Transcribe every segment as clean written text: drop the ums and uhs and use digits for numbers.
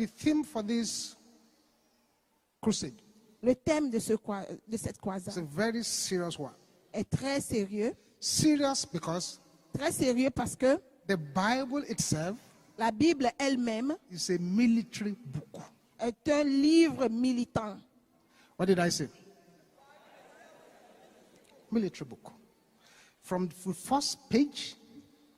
The theme for this crusade Le thème de cette is a croisade very serious one. est très sérieux. Serious because Très sérieux parce que the Bible itself la Bible elle-même is a military book. est un livre militant. What did I say? Military book. From the first page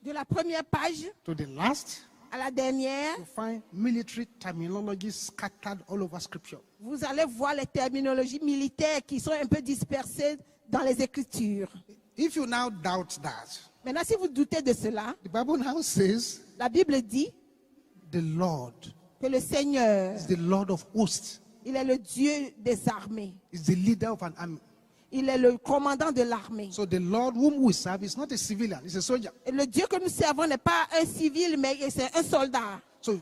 De la première page to the last, à la dernière, you find military terminology scattered all over Scripture. vous allez voir les terminologies militaires qui sont un peu dispersées dans les Écritures. If you now doubt that, Maintenant, si vous doutez de cela, the Bible now says la Bible dit the Lord que le Seigneur, is the Lord of hosts, il est le Dieu des armées. is the leader of an army. Il est le commandant de l'armée. So the Lord whom we serve is not a civilian, he's a soldier. Et le Dieu que nous servons n'est pas un civil, mais c'est un soldat. So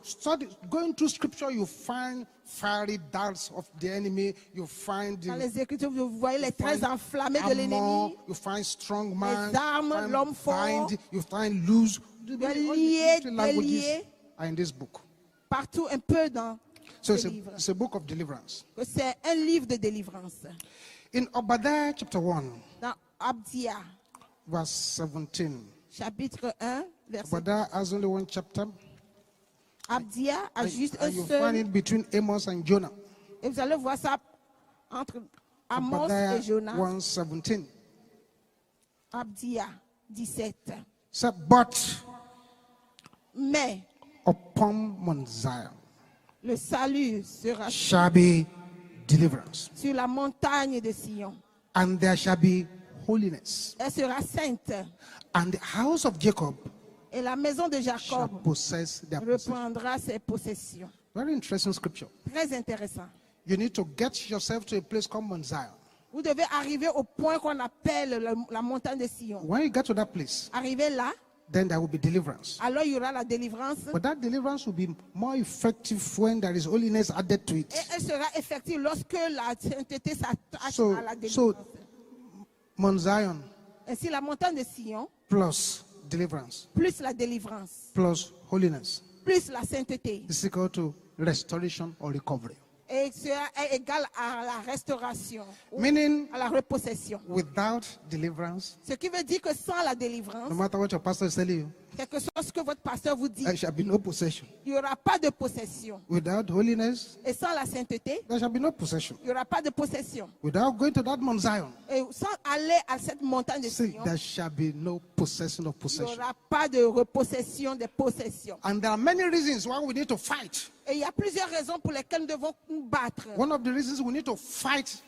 going through Scripture, you find fiery darts of the enemy, you find Dans the les Écritures, vous voyez les traits enflammés de armor, l'ennemi, you find strong man, les armes, you l'homme find fort, bind, you find loose. All the liés, military languages déliés. are in this book. partout un peu dans So le livre. it's a book of deliverance. C'est un livre de délivrance. In Obadiah chapter 1, Dans Abdia, verse 17. chapitre 1, verset. Obadiah has only one chapter. Abdia a juste un And you find seul. it between Amos and Jonah. Et vous allez voir ça entre Amos Obadiah et Jonas. 1:17. Abdia 17. So, but Mais upon Mount Zion le salut sera shall be deliverance, sur la montagne de Sion. and there shall be holiness, Elle sera sainte. and the house of Jacob Et la maison de shall Jacob possess their possession. reprendra ses possessions. Very interesting scripture. Très intéressant. You need to get yourself to a place called Mount Zion. Vous devez arriver au point qu'on appelle la montagne de Sion. When you get to that place, Arrivez là, then there will be deliverance. alors il y aura la délivrance. But that deliverance will be more effective when there is holiness added to Et it. elle sera effective lorsque la sainteté s'attache So, à la délivrance. so Mount Zion Ainsi, la montagne de Sion, plus deliverance plus la délivrance, plus holiness plus la sainteté, is equal to restoration or recovery. et sera égal à la restauration, ou Meaning, à la repossession. without deliverance, Ce qui veut dire que sans la délivrance, no matter what your pastor is telling you, quelque chose que votre pasteur vous dit, there shall be no possession. il n'y aura pas de possession. Without holiness, Et sans la sainteté, there shall be no possession. il n'y aura pas de possession. Without going to that Mount Zion, Et sans aller à cette montagne de see, Sion, there shall be no possession of il n'y possession. aura pas de repossession des possessions. And there are many reasons why we need to fight. Et il y a plusieurs raisons pour lesquelles nous devons nous battre. One of the reasons we need to fight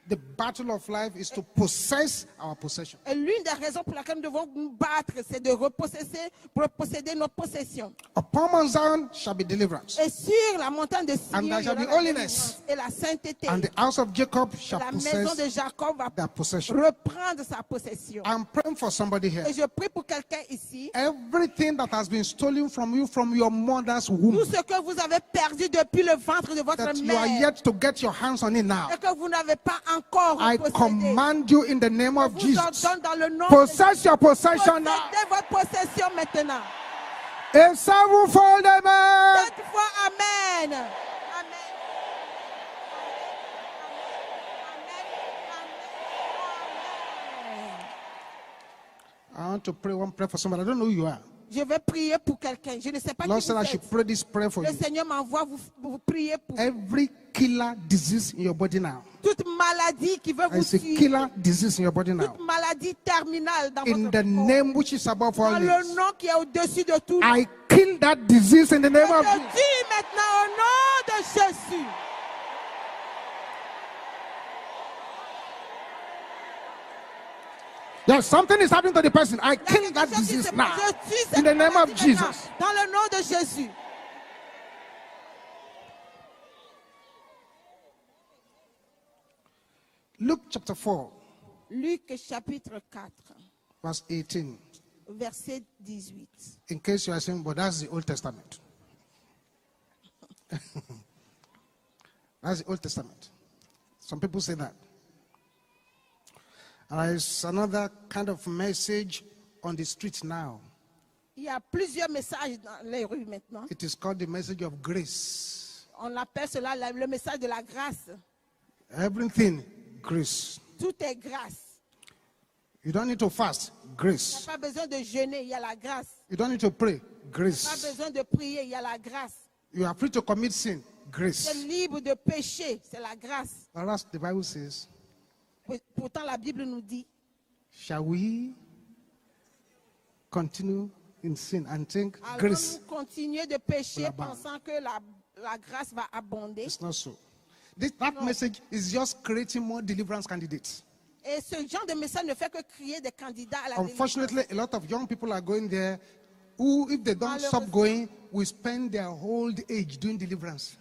the battle of life is to possess our possession. Et l'une des raisons pour lesquelles nous devons nous battre, c'est de reposséder nos possessions. Upon Mount Zion shall be deliverance, Et sur la montagne de Sion, And il y there aura shall be la holiness. délivrance et la sainteté. and the house of Jacob shall La maison de possess Jacob va their possession. reprendre sa possession. I'm praying for somebody here. Et je prie pour quelqu'un ici. Everything that has been stolen from you from your mother's womb, Tout ce que vous avez perdu depuis le ventre de votre that you are mère yet to get your hands on it now, et que vous n'avez pas encore I repossédé, command you in the name je of vous Jesus, ordonne dans le nom de possess your possession now. possédez votre possession maintenant. A sevenfold amen. Cette fois, Amen. Amen. I want to pray one prayer for somebody. I don't know who you are. Je vais prier pour quelqu'un. Je ne sais pas Lord qui said vous I should êtes. pray this prayer for Le you. Seigneur m'envoie vous prier pour Every killer disease in your body now. toute maladie qui veut I vous say tuer. killer disease in your body now. Toute maladie terminale dans In votre the corps. name which is above all Dans le names. nom qui est au-dessus de tout. I kill that disease in the name of Je Jesus. dis maintenant au nom de Jésus. Yes, something is happening to the person. I Il y a kill quelque that chose qui disease se now. passe. Je tue cette In the name of maladie maintenant. Jesus. Dans le nom de Jésus. Luke chapter 4, Luc chapitre 4, verse 18. verset 18. In case you are saying, but that's the Old Testament. That's the Old Testament. Some people say that. And there's another kind of message on the streets now. Il y a plusieurs messages dans les rues maintenant. It is called the message of grace. On appelle cela le message de la grâce. Everything, grace. Tout est grâce. You don't need to fast, Il n'y grace. a pas besoin de jeûner, il y a la grâce. You don't need to pray, Il n'y a pas grace. besoin de prier, il y a la grâce. You are free to commit sin, C'est grace. libre de pécher, c'est la grâce. Whereas the Bible says, Pourtant, la Bible nous dit, shall we continue in sin and think allons-nous grace? continuer de pécher Là-bas. pensant que la grâce va abonder? It's not so. That message is just creating more deliverance candidates. Et ce genre de message ne fait que créer des candidats à la délivrance. Unfortunately, a lot of young people are going there who, if they don't stop going, will spend their whole age doing deliverance.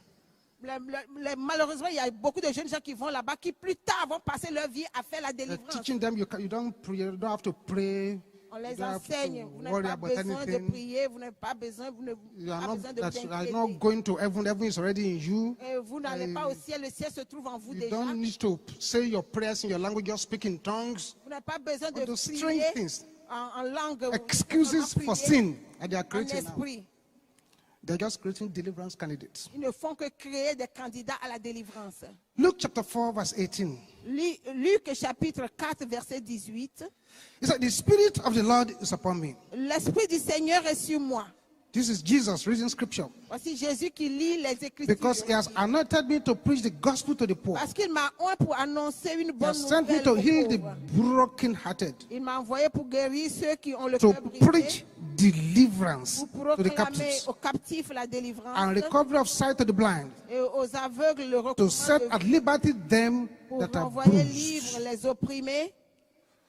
Malheureusement, il y a beaucoup de jeunes gens qui vont là-bas qui plus tard vont passer leur vie à faire la They're délivrance. teaching them you don't have to pray. On You les don't have enseigne. to Vous n'avez worry pas about besoin de anything. prier, vous n'avez pas besoin, You are pas not, besoin de that vous you are inquiéter. not going to heaven. Heaven is already in you. Et vous n'allez pas au ciel, le ciel se trouve en vous You déjà. don't need to say your prayers in your language, just speak in tongues. Vous n'avez pas besoin de All those strange prier things. en langue. Excuses prier for sin that they are en creating now. esprit. They're just creating deliverance candidates. Ils ne font que créer des candidats à la délivrance. Luke chapter 4, verse 18. Luc chapitre 4, verset 18. He said, the Spirit of the Lord is upon me. L'Esprit du Seigneur est sur moi. This is Jesus reading scripture. Voici Jésus qui lit les Écritures. Because he has anointed me to preach the gospel to the poor. Parce qu'il m'a oint pour annoncer une He bonne has sent me nouvelle to aux heal the pauvres. brokenhearted, Il m'a envoyé pour guérir ceux qui ont le to cœur preach brisé, deliverance pour to the proclamer captives, aux captifs la délivrance and recovery of sight to the blind, et aux aveugles le to recouvrement set de at vue, liberty them pour that are envoyer libre bruised. les opprimés.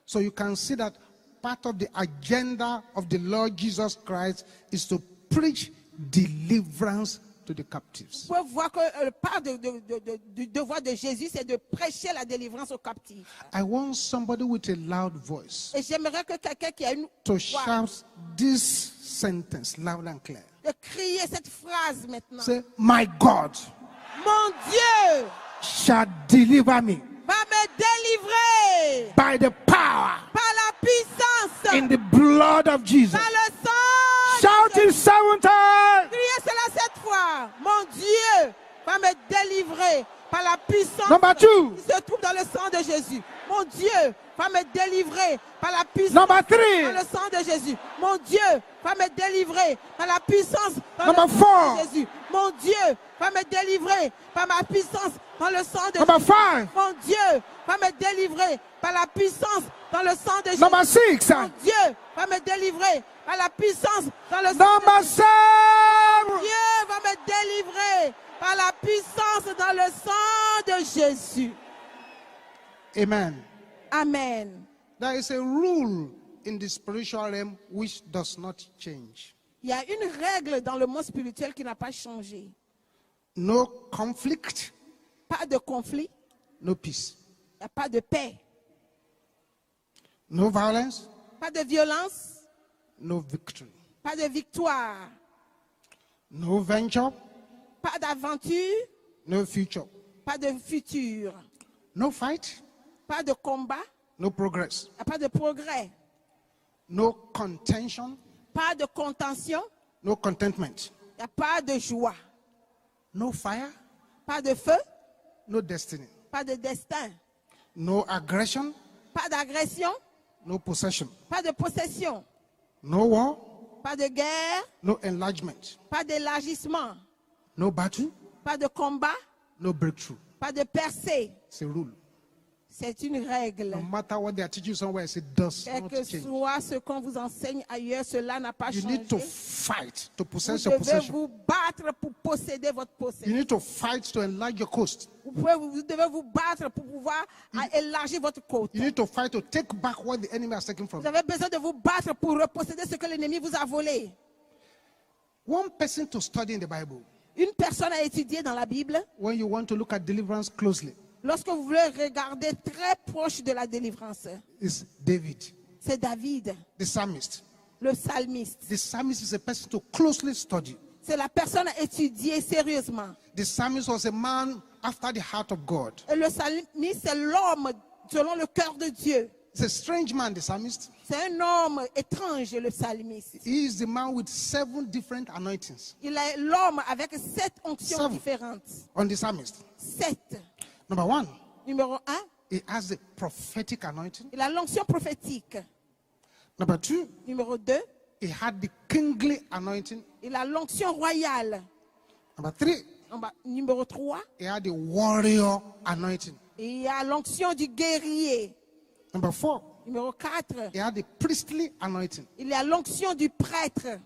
So you can see that part of the agenda of the Lord Jesus Christ is to preach deliverance to the captives. Vous pouvez voir que part du devoir de Jésus, c'est de prêcher la délivrance aux captifs. I want somebody with a loud voice Et j'aimerais que quelqu'un qui a une to voix, shout this sentence loud and clear. de crier cette phrase maintenant. Say, my God Mon Dieu shall deliver me va me délivrer by the power par la puissance, in the blood of Jesus. par le sang. Shout it 7 times. Criez cela 7 fois. Mon Dieu va me délivrer par la puissance Number 2. qui se trouve dans le sang de Jésus. Mon Dieu va me délivrer par la puissance Number dans 3. le sang de Jésus. Mon Dieu va me délivrer par la puissance dans Number le sang 4. de Jésus. Mon Dieu va me délivrer par ma puissance dans le sang de Number Jésus. 5. Mon Dieu va me délivrer par la puissance dans le sang de Jésus. Number 6. Mon Dieu va me délivrer par la puissance dans le sang de Number Jésus. 7. Dieu va me délivrer par la puissance dans le sang de Jésus. Amen. Amen. There is a rule in the spiritual realm which does not change. Il y a une règle dans le monde spirituel qui n'a pas changé. No conflict, Pas de conflit, no peace. il n'y a pas de paix, No violence, pas de violence, no victory. pas de victoire, No venture, pas d'aventure, no future. pas de futur, No fight, pas de combat, no progress. il n'y a pas de progrès, No contention, pas de contention, no contentment. il n'y a pas de joie, No fire, pas de feu, no destiny. pas de destin, No aggression, pas d'agression, no possession. pas de possession, No war, pas de guerre, no enlargement. pas d'élargissement, No battle, pas de combat, no breakthrough. pas de percée. It's a rule. C'est une règle. No matter what they are teaching you somewhere, it does Quel not que change. soit ce qu'on vous enseigne ailleurs, cela n'a pas You changé. need to fight to Vous possess your devez possession. vous battre pour posséder votre You possession. need to fight to enlarge your coast. Vous devez vous battre pour pouvoir élargir votre côte. You need to fight to take back what the enemy has taken from Vous you. avez besoin de vous battre pour reposséder ce que l'ennemi vous a volé. One person to study in the Bible Une personne a étudié dans la Bible. when you want to look at deliverance closely Lorsque vous voulez regarder très proche de la délivrance, is David, c'est David, the psalmist. le psalmiste. The psalmist is a person to closely study. C'est la personne à étudier sérieusement. The psalmist was a man after the heart of God. Et le psalmiste, c'est l'homme selon le cœur de Dieu. It's a strange man, the psalmist. C'est un homme étrange, le psalmiste. He is the man with 7 different anointings Il est l'homme avec 7 onctions Seven. différentes. on the psalmist. 7. Number 1, Numéro 1, he has the prophetic anointing. il a l'onction prophétique. Number 2, Numéro 2, he had the kingly anointing. il a l'onction royale. Number 3, Numéro 3, he had the warrior anointing. il y a l'onction du guerrier. Number 4, Numéro 4, he had the priestly anointing. il y a l'onction du prêtre.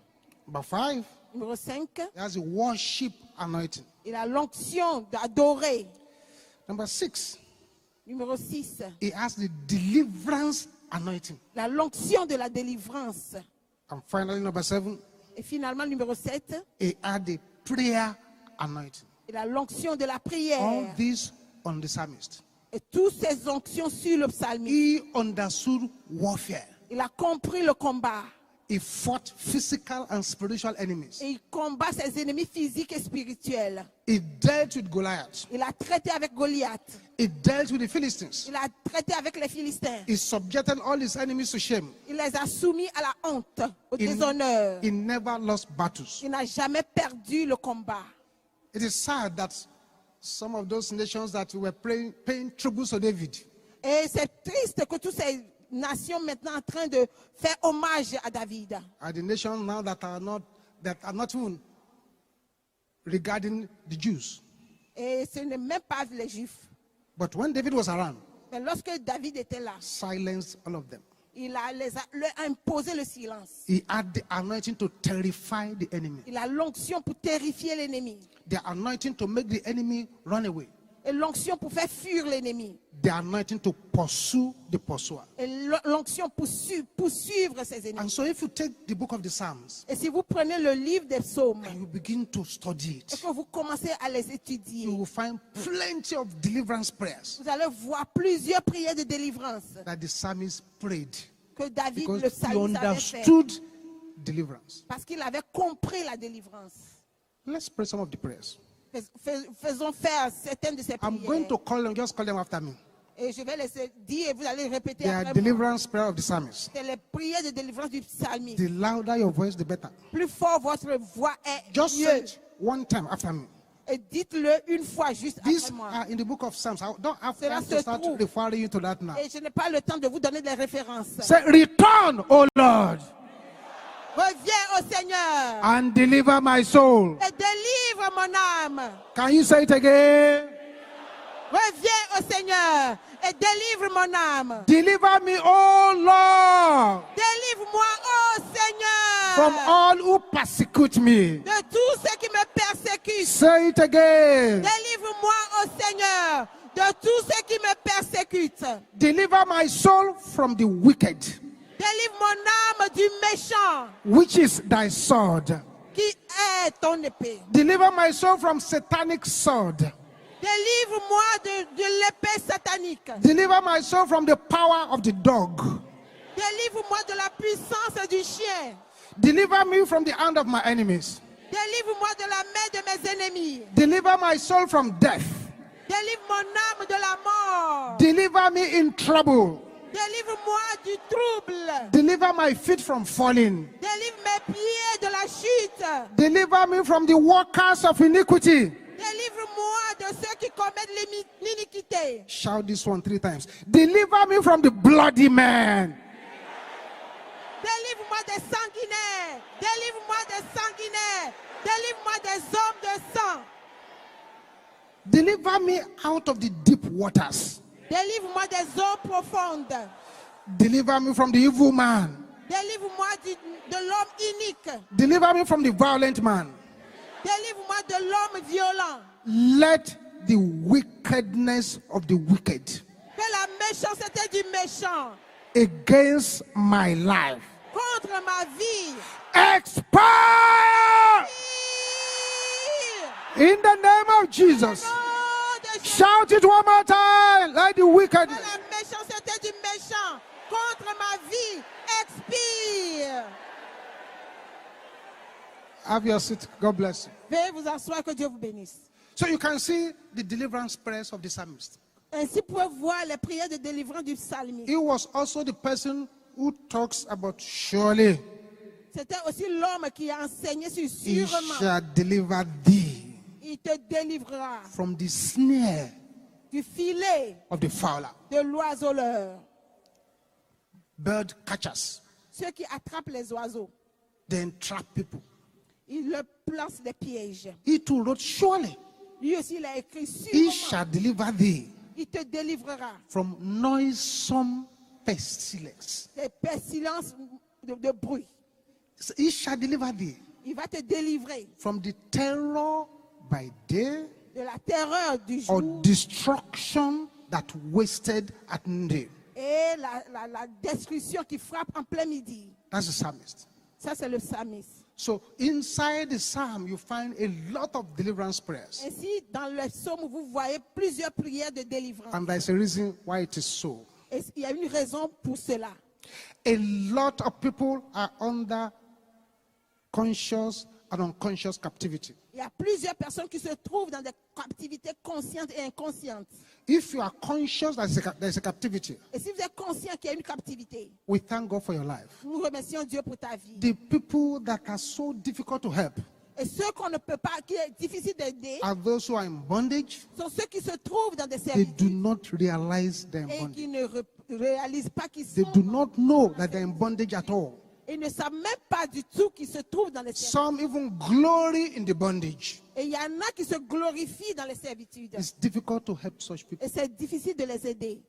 Number 5, Numéro 5, he has the worship anointing. il a l'onction d'adorer. Number 6, Numéro 6, he has the deliverance anointing. il a l'onction de la délivrance. And finally, number 7, Et finalement, numéro 7, he had the prayer anointing. il a l'onction de la All prière. these on the psalmist. Et toutes ces onctions sur le psalmiste. He understood warfare. Il a compris le combat. He fought physical and spiritual enemies. Et il combat ses ennemis physiques et spirituels. He dealt with Goliath. Il a traité avec Goliath. He dealt with the Philistines. Il a traité avec les Philistins. He subjected all his enemies to shame. Il les a soumis à la honte, au He, déshonneur. he never lost battles. Il n'a jamais perdu le combat. It is sad that some of those nations that were paying tribute to David, Et c'est triste que toutes ces nations maintenant en train de faire hommage à David. are the nations now that are not even regarding the Jews. Et ce n'est même pas les Juifs. But when David was around, Mais lorsque David était là, silenced all of them. il leur a imposé le silence. He had the anointing to terrify the enemy. Il a l'onction pour terrifier l'ennemi. The anointing to make the enemy run away. Et l'onction pour faire fuir l'ennemi. The anointing to pursue the pursuer. Et l'onction pour suivre ses ennemis. And so if you take the book of the Psalms Et si vous prenez le livre des psaumes and you begin to study et it, que vous commencez à les étudier, you will find plenty of deliverance prayers vous allez voir plusieurs prières de délivrance that the psalmist prayed que David, le because he psalmiste, avait fait. understood deliverance. Parce qu'il avait compris la délivrance. Let's pray some of the prayers. Faisons faire certaines de ces I'm going prières. to call them, just call them after me. Et je vais les dire et vous allez répéter They are après moi. deliverance prayer of the psalmist. C'est les prières de délivrance du psalmiste. The louder your voice, the better. Plus fort votre voix est, Just say mieux. it one time after me. Et dites-le une fois juste These après moi. are in the book of Psalms. I don't have Cela time se to start trouve. referring you to that now. Et je n'ai pas le temps de vous donner des références. Say, return, O Lord, Reviens au Seigneur and deliver my soul. et délivre mon âme. Can you say it again? Reviens au Seigneur et délivre mon âme. Deliver me, O Lord, Délivre-moi, ô Seigneur, from all who persecute me. de tous ceux qui me persécutent. Say it again. Délivre-moi, ô Seigneur, de tous ceux qui me persécutent. Deliver my soul from the wicked, Délivre mon âme du méchant which is thy sword. qui est ton épée. Deliver my soul from satanic sword. Délivre-moi de l'épée satanique. Deliver my soul from the power of the dog. Délivre-moi de la puissance du chien. Deliver me from the hand of my enemies. Délivre-moi de la main de mes ennemis. Deliver my soul from death. Délivre mon âme de la mort. Deliver me in trouble. Délivre-moi du trouble. Deliver my feet from falling. Délivre mes pieds de la chute. Deliver me from the workers of iniquity. Délivre-moi de ceux qui commettent l'iniquité. Shout this one 3 times. Deliver me from the bloody man. Délivre-moi des sanguinaires. Délivre-moi des sanguinaires. Délivre-moi des hommes de sang. Deliver me out of the deep waters. Délivre-moi des eaux profondes. Deliver me from the evil man. Délivre-moi de l'homme inique. Deliver me from the violent man. Délivre-moi de l'homme violent. Let the wickedness of the wicked Que la méchanceté du méchant against my life contre ma vie expire in the name of Jesus. Nom de Jésus. Shout it one more time. Let the Que wickedness. la méchanceté du méchant contre ma vie expire. Have your seat. God bless you. Veuillez vous asseoir, que Dieu vous bénisse. So you can see the deliverance prayers of the psalmist. Ainsi, vous pouvez voir les prières de délivrance du psalmiste. He was also the person who talks about surely C'était aussi l'homme qui a enseigné sur he sûrement. shall deliver thee Il te délivrera from the snare du filet of the fowler. de l'oiseleur. Bird catchers, Ceux qui attrapent les oiseaux, they entrap people. ils leur placent des pièges. He too wrote, surely Lui aussi, il a écrit he sûrement. shall deliver thee Il te délivrera from noisome pestilence. des pestilences de bruit. He shall deliver thee Il va te délivrer from the terror by day de la terreur du or jour destruction that wasted at noonday. et la destruction qui frappe en plein midi. That's the psalmist. Ça, c'est le psalmiste. So inside the psalm, you find a lot of deliverance prayers. Ainsi, dans le psaume, vous voyez plusieurs prières de délivrance. And there's a reason why it is so. Et il y a une raison pour cela. A lot of people are under conscious and unconscious captivity. Il y a plusieurs personnes qui se trouvent dans des captivités conscientes et inconscientes. If you are conscious that there's a captivity, Et si vous êtes conscient qu'il y a une captivité, we thank God for your life. nous remercions Dieu pour ta vie. The people that are so difficult to help Et ceux qu'on ne peut pas, qui est difficile d'aider, are those who are in bondage. sont ceux qui se trouvent dans des They services do not realize they're in et bondage. qui ne réalisent pas qu'ils They sont. do not know that they're in bondage at all. Ils ne savent même pas du tout qu'ils se trouvent dans les servitudes. Some even glory in the bondage. Et il y en a qui se glorifient dans les servitudes. It's difficult to help such people. Et c'est difficile de les aider.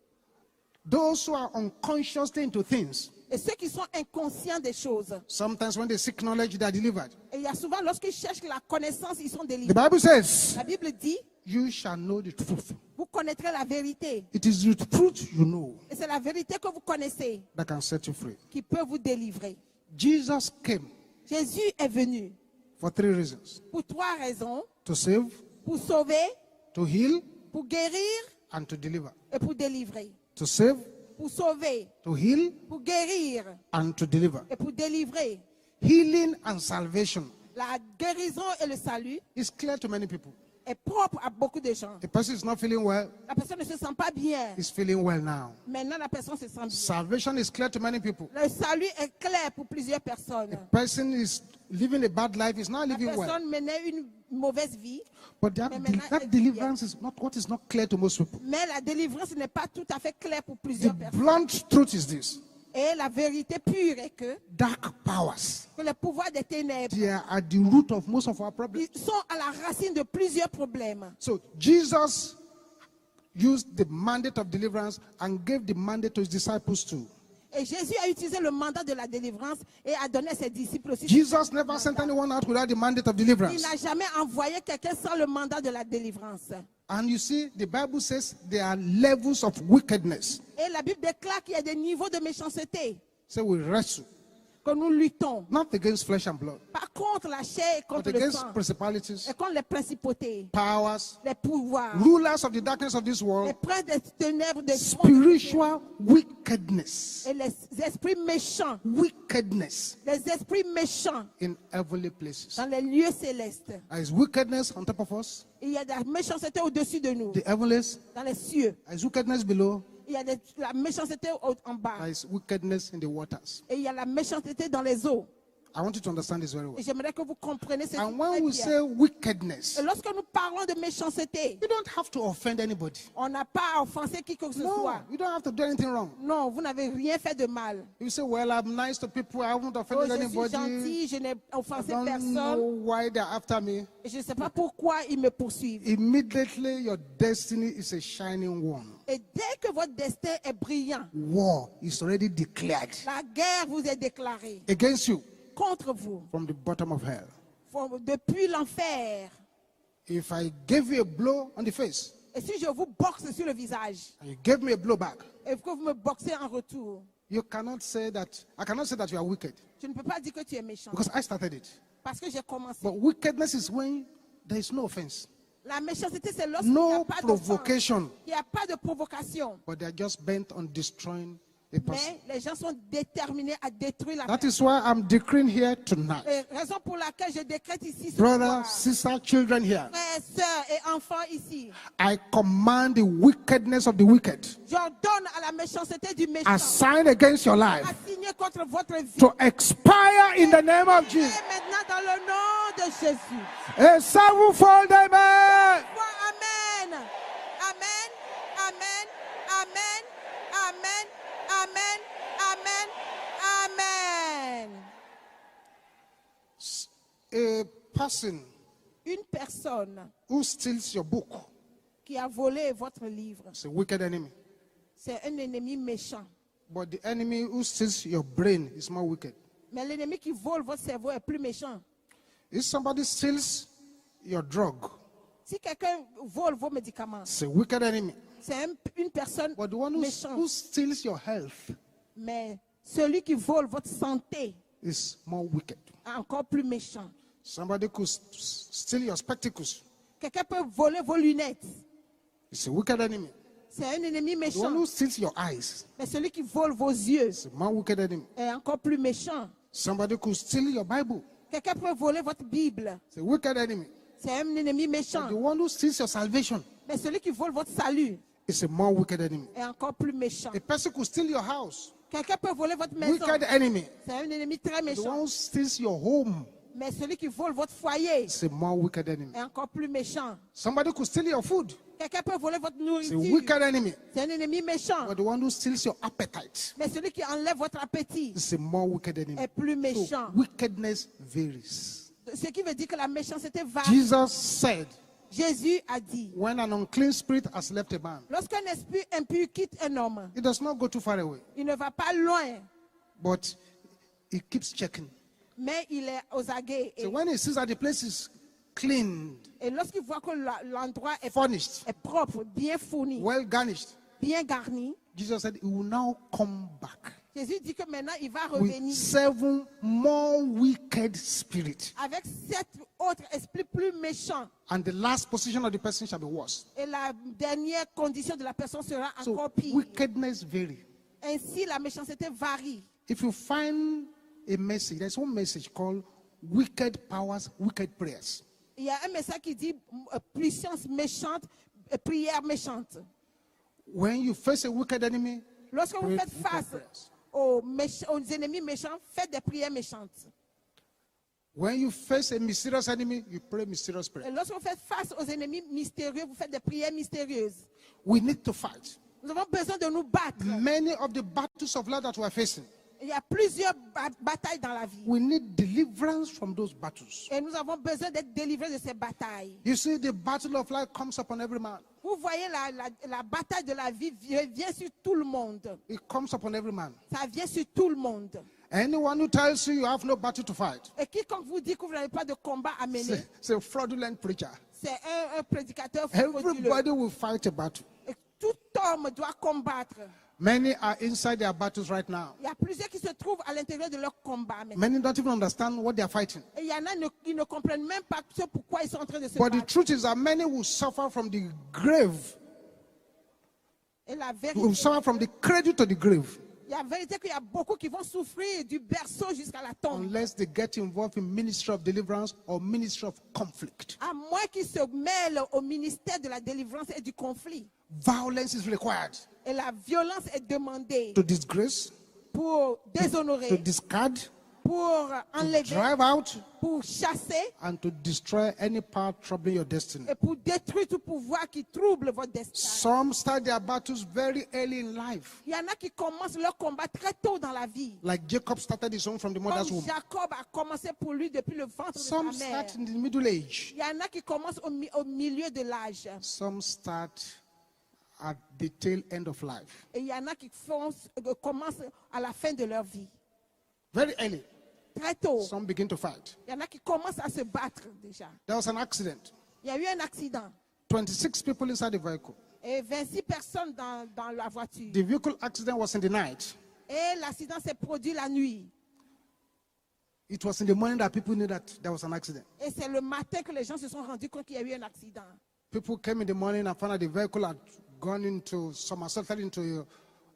Those who are unconsciously into things, Et ceux qui sont inconscients des choses. sometimes when they seek knowledge, they are delivered. Et il y a souvent, lorsqu'ils cherchent la connaissance, ils sont The délivrés. Bible says, La Bible dit, you shall know the truth. vous connaîtrez la vérité. It is the truth you know Et c'est la vérité que vous connaissez that can set you free. qui peut vous délivrer. Jesus came Jésus est venu for three reasons: pour trois raisons. to save, Pour sauver, to heal, pour guérir and to deliver. et pour délivrer. To save, Pour sauver, to heal, pour guérir and to deliver. et pour délivrer. Healing and salvation La guérison et le salut is clear to many people. est propre à beaucoup de gens. The person is not feeling well, La personne ne se sent pas bien. is feeling well now. Maintenant, la personne se sent bien. Salvation is clear to many people. Le salut est clair pour plusieurs personnes. Person is living a bad life, is not La living well. personne menait une mauvaise vie, But that, Mais maintenant, that elle deliverance is not what is not clear to most people. mais la délivrance n'est pas tout à fait claire pour The plusieurs personnes. blunt truth is this: Et la vérité pure est que dark powers, les pouvoirs des ténèbres, they are at the root of most of our problems. ils sont à la racine de plusieurs problèmes. So Jesus used the mandate of deliverance and gave the mandate to his disciples too. Et Jésus a utilisé le mandat de la délivrance et a donné à ses disciples aussi. Jesus never sent anyone out without the mandate of Il deliverance. n'a jamais envoyé quelqu'un sans le mandat de la délivrance. And you see, the Bible says there are levels of wickedness. Et la Bible déclare qu'il y a des niveaux de méchanceté So we wrestle, que nous luttons. not against flesh and blood, Pas contre la chair et but contre le against sang. principalities, Et contre les principautés, powers, les pouvoirs, rulers of the darkness of this les world, princes des ténèbres, des spiritual wickedness. et les esprits méchants, Wickedness les esprits méchants in heavenly places. dans les lieux célestes. There is wickedness on top of us, Il y a de la méchanceté au-dessus de nous, the heavenlies. dans les cieux. There is wickedness below. Il y a de la méchanceté en bas. There is wickedness in the waters. Et il y a la méchanceté dans les eaux. I want you to understand this very well. Et j'aimerais que vous compreniez ceci And très when we bien. say wickedness, Et lorsque nous parlons de méchanceté, you don't have to offend anybody. on n'a pas à offenser qui que ce No, soit. you don't have to do anything wrong. Non, vous n'avez rien fait de mal. You say, well, I'm nice to people. I haven't Oh, offended je suis anybody. gentil, je n'ai I offensé don't know personne. why they're after me. Et je ne sais pas pourquoi ils me poursuivent. Immediately, your destiny is a shining one. Et dès que votre destin est brillant, War is already declared la guerre vous est déclarée against you contre vous, from the bottom of hell. depuis l'enfer. If I gave you a blow on the face Et si je vous boxe sur le visage, and you gave me a blow back, et que vous me boxez en retour, you cannot say that. I cannot say that you are wicked je ne peux pas dire que tu es méchant. because I started it. Parce que j'ai commencé. But wickedness is when there is no offense, La méchanceté, c'est lorsqu'il n'y a no pas d'offense. provocation, Il n'y a pas de provocation. but they are just bent on destroying a person. Mais les gens sont déterminés à détruire la That personne. is why I'm decreeing here tonight. Et raison pour laquelle je décrète ici ce Brothers, soir, sisters, children here, frères, sœurs et enfants ici, I command the wickedness of the wicked j'ordonne à la méchanceté du méchant assigned against your life assigné contre votre vie. to expire in the name of Et Jesus. maintenant dans le nom de Jésus. A sevenfold amen. Amen. Amen. Amen. Amen. Amen. Amen. Amen. Amen. A person Une personne who steals your book qui a volé votre livre, is a wicked enemy. c'est un ennemi méchant. But the enemy who steals your brain is more wicked. Mais l'ennemi qui vole votre cerveau est plus méchant. If somebody steals your drug, Si quelqu'un vole vos médicaments, it's a wicked enemy. c'est une personne But the one who méchante. steals your health Mais celui qui vole votre santé is more wicked. est encore plus méchant. Somebody could steal your spectacles. Quelqu'un peut voler vos lunettes. It's a wicked enemy. C'est un ennemi The one méchant. who steals your eyes Mais celui qui vole vos yeux is a more wicked enemy. est encore plus méchant. Somebody could steal your Bible. Quelqu'un peut voler votre Bible. It's a wicked enemy. C'est un ennemi méchant. But the one who steals your salvation Mais celui qui vole votre salut is a more wicked enemy. est encore plus méchant. A person could steal your house. Quelqu'un peut voler votre maison. Wicked enemy. C'est un ennemi très The one méchant. who steals your home Mais celui qui vole votre foyer is a more wicked enemy. est encore plus méchant. Somebody could steal your food. Quelqu'un peut voler votre It's a nourriture. wicked enemy. C'est un ennemi méchant. But the one who steals your appetite Mais celui qui enlève votre appétit is a more wicked enemy. est plus So méchant. wickedness varies. Ce qui veut dire que la méchanceté varie. Jesus said, Jésus a dit, when an unclean spirit has left a man, lorsqu'un esprit impur quitte un homme, it does not go too far away, il ne va pas loin, but it keeps checking. mais il est aux aguets. So when he sees that the place is cleaned, Et lorsqu'il voit que l'endroit est furnished, propre, bien fourni, well garnished, bien garni, Jesus said he will now come back Jésus dit que maintenant il va with revenir 7 more wicked spirits. avec 7 autres esprits plus méchants. And the last position of the person shall be worse. Et la dernière condition de la personne sera So encore pire. wickedness vary. Ainsi, la méchanceté varie. If you find a message, there's one message called Wicked Powers, Wicked Prayers. Il y a un message qui dit puissance méchante, prière méchante. When you face a wicked enemy, Lorsque vous pray faites wicked face prayers. aux ennemis méchants, faites des prières méchantes. When you face a mysterious enemy, you pray mysterious Et prayers. lorsque vous faites face aux ennemis mystérieux, vous faites des prières mystérieuses. We need to fight. Nous avons besoin de nous battre. Many of the battles of life that we are facing, Il y a plusieurs batailles dans la vie. we need deliverance from those battles. Et nous avons besoin d'être délivrés de ces batailles. You see, the battle of life comes upon every man. Vous voyez, la bataille de la vie vient sur tout le monde. It comes upon every man. Ça vient sur tout le monde. Anyone who tells you you have no battle to fight, Et quiconque vous dit que vous n'avez pas de combat à mener, it's a fraudulent preacher. c'est un prédicateur frauduleux. Everybody will fight a battle. Et tout homme doit combattre. Many are inside their battles right now. Il y a plusieurs qui se trouvent à l'intérieur de leur combat. Maintenant. Many don't even understand what they are fighting. Et il y en a qui ne comprennent même pas ce pourquoi ils sont en train de se But the battre. truth is that many will suffer from the grave, Et la will vérité, suffer from the cradle to the grave, il y a la vérité qu'il y a beaucoup qui vont souffrir du berceau jusqu'à la tombe. unless they get involved in ministry of deliverance or ministry of conflict. À moins qu'ils se mêlent au ministère de la délivrance et du conflit. Violence is required Et la violence est demandée to disgrace, pour to déshonorer, discard, pour to enlever, drive out, pour chasser and to destroy any power troubling your destiny. et pour détruire tout pouvoir qui trouble votre destin. Some start their battles very early in life, Il y en a qui commencent leur combat très tôt dans la vie. like Jacob started his own from the mother's Comme womb. Jacob a commencé pour lui depuis le ventre de sa Some mère. start in the middle age. Il y en a qui commencent au milieu de l'âge. Some start at the tail end of life. Et il y en a qui commencent à la fin de leur vie. Very early. Très tôt. Some begin to fight. Il y en a qui commencent à se battre déjà. There was an accident. Il y a eu un accident. 26 people inside the vehicle. Et 26 personnes dans la voiture. The vehicle accident was in the night. Et l'accident s'est produit la nuit. It was in the morning that people knew that there was an accident. Et c'est le matin que les gens se sont rendus compte qu'il y a eu un accident. People came in the morning and found that the vehicle had gone into, somersaulted into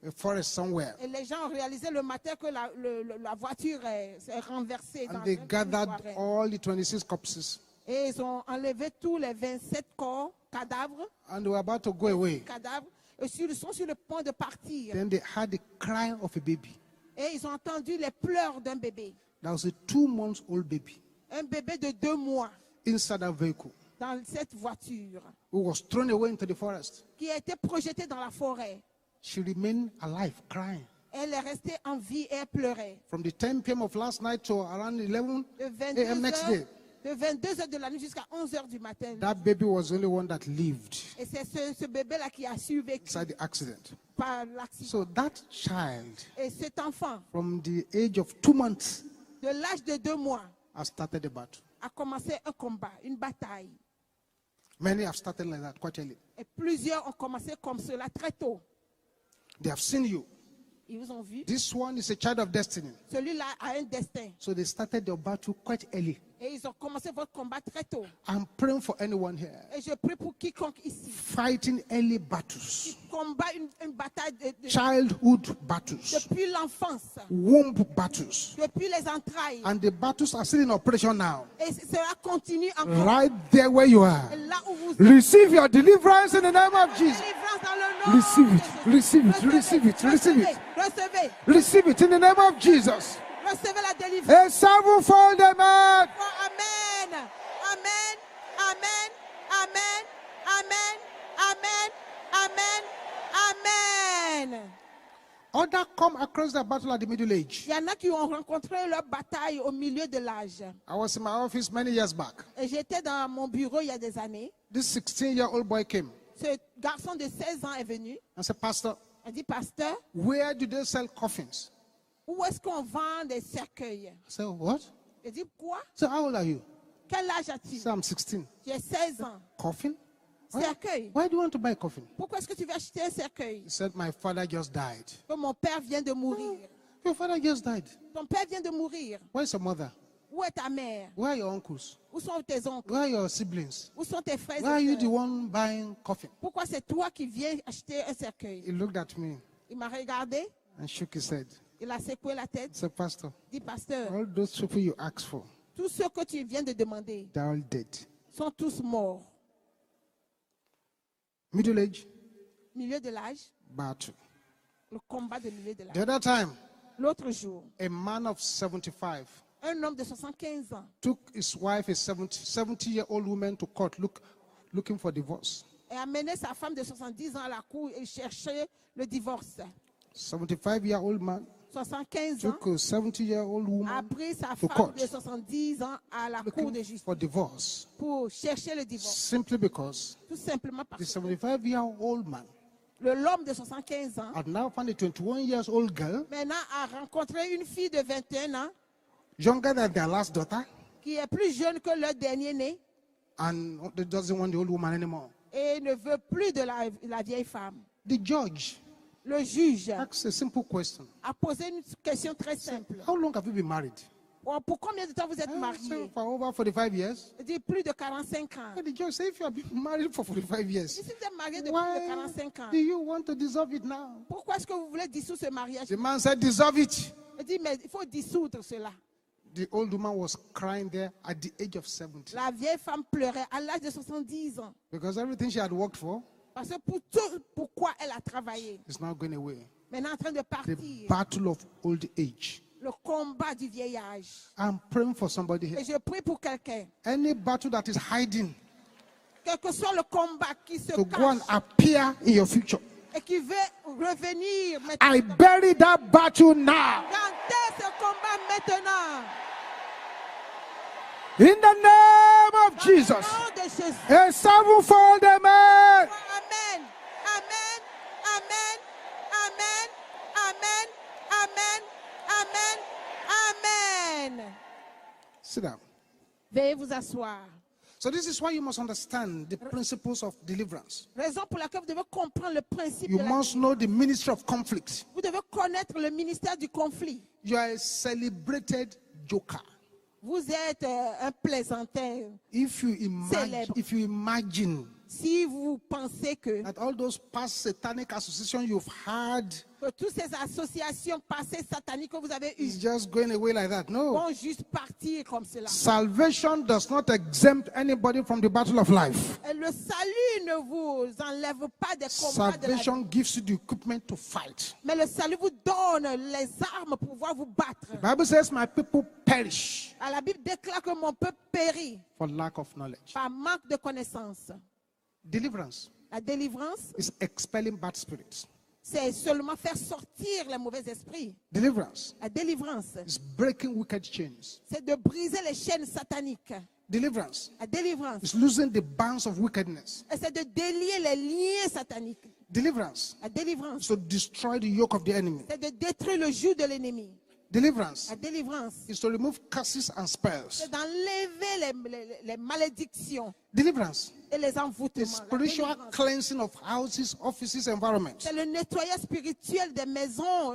a forest somewhere. Et les gens ont réalisé le matin que la voiture s'est renversée dans And they une gathered forêt. all the 26 corpses. Et ils ont enlevé tous les 27 corps, cadavres, And they were about to go away. cadavres, et ils sont sur le point de partir. Then they heard the cry of a baby. Et ils ont entendu les pleurs d'un bébé. That was a 2-month-old baby Un bébé de 2 mois inside that vehicle dans cette voiture who was thrown away into the forest. qui a été projeté dans la forêt. She remained alive, crying. Elle est restée en vie et elle pleurait. From the 10 p.m. of last night to around 11 De a.m. next day. 22 heures de la nuit jusqu'à 11 heures du matin. That baby was the only one that lived Et c'est ce bébé-là qui a survécu inside the accident. par l'accident. So that child, Et cet enfant, from the age of 2 months, de l'âge de 2 mois, has started the battle. a commencé un combat, une bataille. Many have started like that quite early. Et plusieurs ont commencé comme cela très tôt. They have seen you. Ils vous ont vu. This one is a child of destiny. Celui-là a un destin. So they started their battle quite early. Et ils ont commencé votre combat très tôt. I'm praying for anyone here Et je prie pour quiconque ici fighting early battles, combat une bataille childhood battles, depuis l'enfance, womb battles, depuis les entrailles. and the battles are still in operation now. Et cela continue encore. Right there where you are. Et là où vous êtes, Receive your deliverance in the name of Jesus. délivrance dans le nom Receive de it, Jésus. receive it, receive it, receive it. Recevez, Receive it in the name of Jesus. recevez la délivrance. A sevenfold amen. Amen. Amen. Amen. Amen. Amen. Amen. Amen. Amen. Others come across the battle at the middle age. Il y en a qui ont rencontré leur bataille au milieu de l'âge. I was in my office many years back. Et j'étais dans mon bureau il y a des années. This 16-year-old boy came Ce garçon de 16 ans est venu. and said, Pastor, Il dit, pasteur, where do they sell coffins? où est-ce qu'on vend des cercueils? I said, what? Il dit, quoi? So how old are you? Quel âge I as-tu? said, I'm 16. J'ai 16 ans. Coffin? Why, Cercueil. why do you want to buy a coffin? Pourquoi est-ce que tu veux acheter un cercueil? He said, my father just died. Que mon père vient de mourir. Your father just died. Ton père vient de mourir. Where's your mother? Où est ta mère? Where are your uncles? Où sont tes oncles? Where are your siblings? Où sont tes frères Why are you et the sœurs? one buying coffin? Pourquoi c'est toi qui viens acheter un cercueil? He looked at me Il m'a regardé, and shook his head. il a secoué la He tête, said, Pastor, dit, pasteur, all those people you asked for, tous ceux que tu viens de demander they're all dead. sont tous morts. Middle age, Milieu de l'âge, battle. le combat de milieu de The l'âge. other time, L'autre jour, a man of 75 un homme de 75 ans took his wife, a 70-year-old woman, to court looking for divorce. a amené sa femme de 70 ans à la cour et cherchait le divorce. 75-year-old man 75 ans took a 70-year-old a woman pris sa to femme court de 70 ans à la cour de looking justice for divorce pour chercher le divorce. simply because Tout simplement the parce que 75-year-old man l'homme de 75 ans had now found a 21-year-old girl, maintenant a rencontré une fille de 21 ans younger than their last daughter, qui est plus jeune que leur dernier né and doesn't want the old woman anymore. et ne veut plus de la vieille femme. The judge Le juge asked a simple question. a posé une question très simple. How long have you been married? Bon, pour combien de temps vous êtes I said, mariés? for over 45 years. Il dit plus de 45 ans. And the judge said, if you have been married for 45 years, Si vous êtes mariés depuis plus de why 45 ans, do you want to dissolve it now? pourquoi est-ce que vous voulez dissoudre ce mariage? The man said, dissolve it. Il dit, mais il faut dissoudre cela. The old woman was crying there at the age of 70 La vieille femme pleurait à l'âge de 70 ans. because everything she had worked for Parce que pour tout, pourquoi elle a travaillé. is now going away. Maintenant en train de The partir. battle of old age. Le combat du vieil âge. I'm praying for somebody here. Et je prie pour quelqu'un. Any battle that is hiding Quel que soit le combat qui se to go and cache appear in your future, et qui veut revenir I maintenant. bury that battle now. Gardez ce combat maintenant. In the name of Au Jesus. nom de Jésus. A sevenfold amen. Amen. Amen. Amen. Amen. Amen. Amen. Amen. Amen. Sit down. Veuillez vous asseoir. So this is why you must understand the principles of deliverance. Raison pour laquelle vous devez comprendre le principe You de la must know the ministry of conflict. Vous devez connaître le ministère du conflit. You are a celebrated joker. Vous êtes un plaisantin. If you Célèbre. imagine Si vous pensez que that all those past satanic associations you've had toutes ces associations passées sataniques que vous avez is eues just going away like that. No. vont juste partir comme cela. Salvation does not exempt anybody from the battle of life. Et le salut ne vous enlève pas des combats de la vie. Salvation gives you the equipment to fight. Mais le salut vous donne les armes pour pouvoir vous battre. The Bible says, my people perish La Bible déclare que mon peuple périt for lack of knowledge. par manque de connaissances. Deliverance La délivrance, is expelling bad spirits. c'est seulement faire sortir les mauvais esprits. Deliverance La délivrance, is breaking wicked chains. c'est de briser les chaînes sataniques. Deliverance La délivrance, is losing the bands of wickedness. c'est de délier les liens sataniques. Deliverance La délivrance, is to destroy the yoke of the enemy. c'est de détruire le joug de l'ennemi. Deliverance La délivrance, is to remove curses and spells. c'est d'enlever les malédictions Deliverance et les is envoûtements. La spiritual délivrance, cleansing of houses, offices, environments. c'est le nettoyage spirituel des maisons,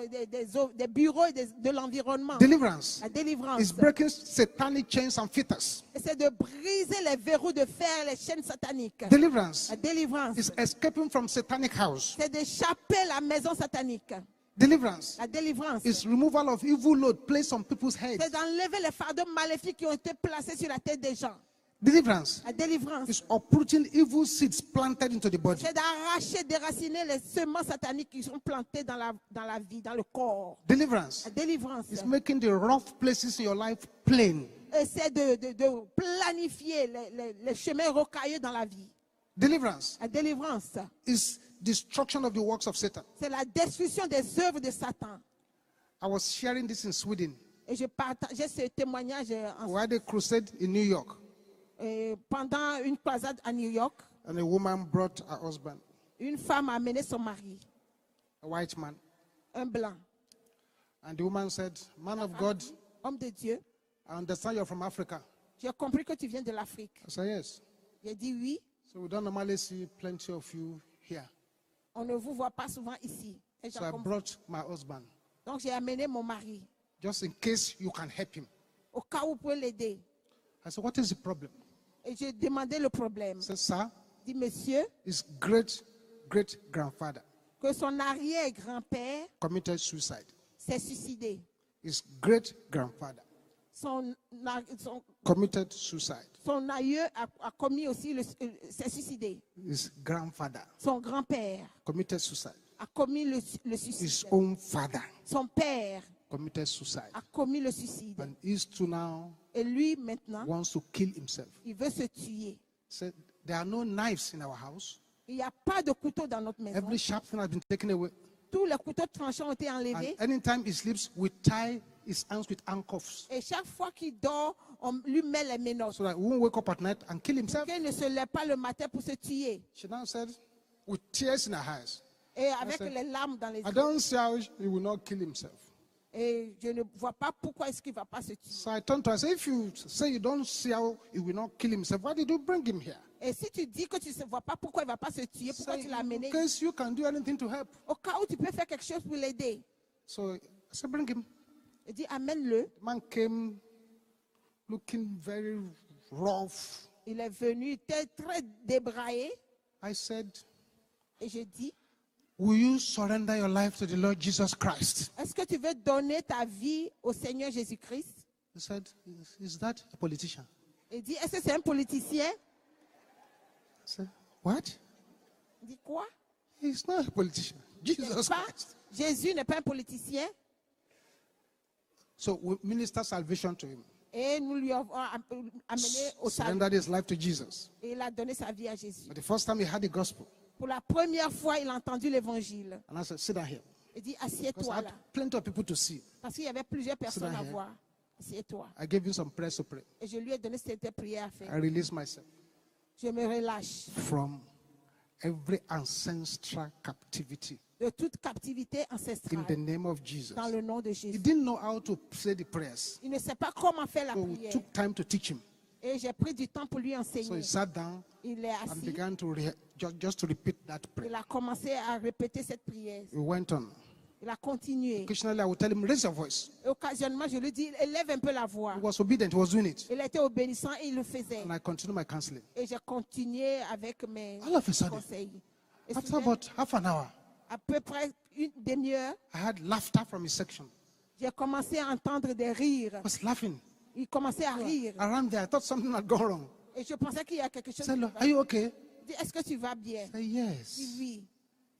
des bureaux et de l'environnement. Deliverance La délivrance, is breaking satanic chains and fetters. c'est de briser les verrous de fer, les chaînes sataniques. Deliverance La délivrance, is escaping from satanic house. c'est d'échapper la maison satanique. Deliverance La délivrance, is removal of evil load placed on people's heads. c'est d'enlever les fardeaux maléfiques qui ont été placés sur la tête des gens. Deliverance La délivrance, is uprooting evil seeds planted into the body. c'est d'arracher, déraciner les semences sataniques qui sont plantées dans la vie, dans le corps. Deliverance La délivrance, is making the rough places in your life plain. c'est de planifier les chemins rocailleux dans la vie. Deliverance La délivrance, is destruction of the works of Satan. c'est la destruction des œuvres de Satan. I was sharing this in Sweden. Et je partageais ce témoignage We had a crusade in New York, pendant une croisade à New York. and a woman brought her husband, Une femme a amené son mari, a white man. un blanc, And the woman said, "Man of God, homme de Dieu. I understand you're from Africa." J'ai compris que tu viens de l'Afrique. I said, "Yes." J'ai dit oui, So we don't normally see plenty of you here. on ne vous voit pas souvent ici. Et j'ai So I compris. brought my husband, Donc j'ai amené mon mari, just in case you can help him. au cas où vous pouvez l'aider. I said, "What is the problem?" Et j'ai demandé le problème. He said, "Sir, Dit monsieur, his great-great-grandfather que son arrière-grand-père committed suicide. s'est suicidé. His great-grandfather Son committed suicide. aïeux a commis aussi, s'est suicidé. His grandfather Son grand-père committed suicide. a commis le His suicide. own father Son père committed suicide. a commis le suicide. And he's too now Et lui, maintenant, wants to kill himself. il veut se tuer. Said, there are no knives in our house. Il n'y a pas de couteau dans notre maison. Every sharp thing has been taken away. Tous les couteaux tranchants ont été enlevés. And anytime he sleeps, we tie his hands with handcuffs Et chaque fois qu'il dort, on lui met les menottes. so that he won't wake up at night and kill himself. Qu'il ne se lève pas le matin pour se tuer. She now said, with tears in her eyes, Et avec said, les larmes dans les I yeux. don't see how he will not kill himself. Et je ne vois pas pourquoi est-ce qu'il ne va pas se tuer. So I turned to her and said, if you say you don't see how he will not kill himself, why did you bring him here? Et si tu dis que tu ne vois pas pourquoi il ne va pas se tuer, pourquoi Say, tu l'as amené, in case you can do anything to help. au cas où tu peux faire quelque chose pour l'aider, So I said, bring him. il dit amène-le. The man came looking very rough. Il est venu, il était très débraillé. I said, Et je dis, will you surrender your life to the Lord Jesus Christ? est-ce que tu veux donner ta vie au Seigneur Jésus-Christ? He said, is that a politician? Il dit, est-ce que c'est un politicien? I said, what? Il dit quoi? He's not a politician. Jesus Pas- Christ. Jésus n'est pas un politicien. So we minister salvation to him. Et nous lui avons amené au salut. Surrendered his life to Jesus. Et il a donné sa vie à Jésus. But the first time he had the gospel, Pour la première fois, il a entendu l'évangile. and I said, sit down here. Il dit, Because I assieds-toi had là. plenty of people to see. Parce qu'il y avait plusieurs personnes down à here. voir. Assieds-toi. I gave him some prayers to pray. Et je lui ai donné cette prière à faire. I released myself Je me relâche from every ancestral captivity de toute captivité in ancestrale the name of Jesus. dans le nom de He Jésus. didn't know how to say the prayers. Il ne sait pas comment faire la So we prière. took time to teach him. Et j'ai pris du temps pour lui So enseigner. he sat down Il est and assis. began to just to repeat that Il prayer. a commencé à répéter cette prière. We went on. Il a continué. Occasionally, I would tell him, raise your voice. Et occasionnellement, je lui dis, élève un peu la voix. He was obedient. He was doing it. Il était obéissant et il le faisait. And I continued my counseling. Et j'ai continué avec mes All of a sudden, conseils. Et after soudain, about half an hour, à peu près une demi-heure, I had laughter from his section. j'ai commencé à entendre des rires. I was laughing. Il commençait à rire. Around there, I thought something had gone wrong. Et je pensais qu'il y a quelque I chose. said, qui "Look, va- are you okay?" Je dis, est-ce que tu vas bien? I said, Il yes. dit oui.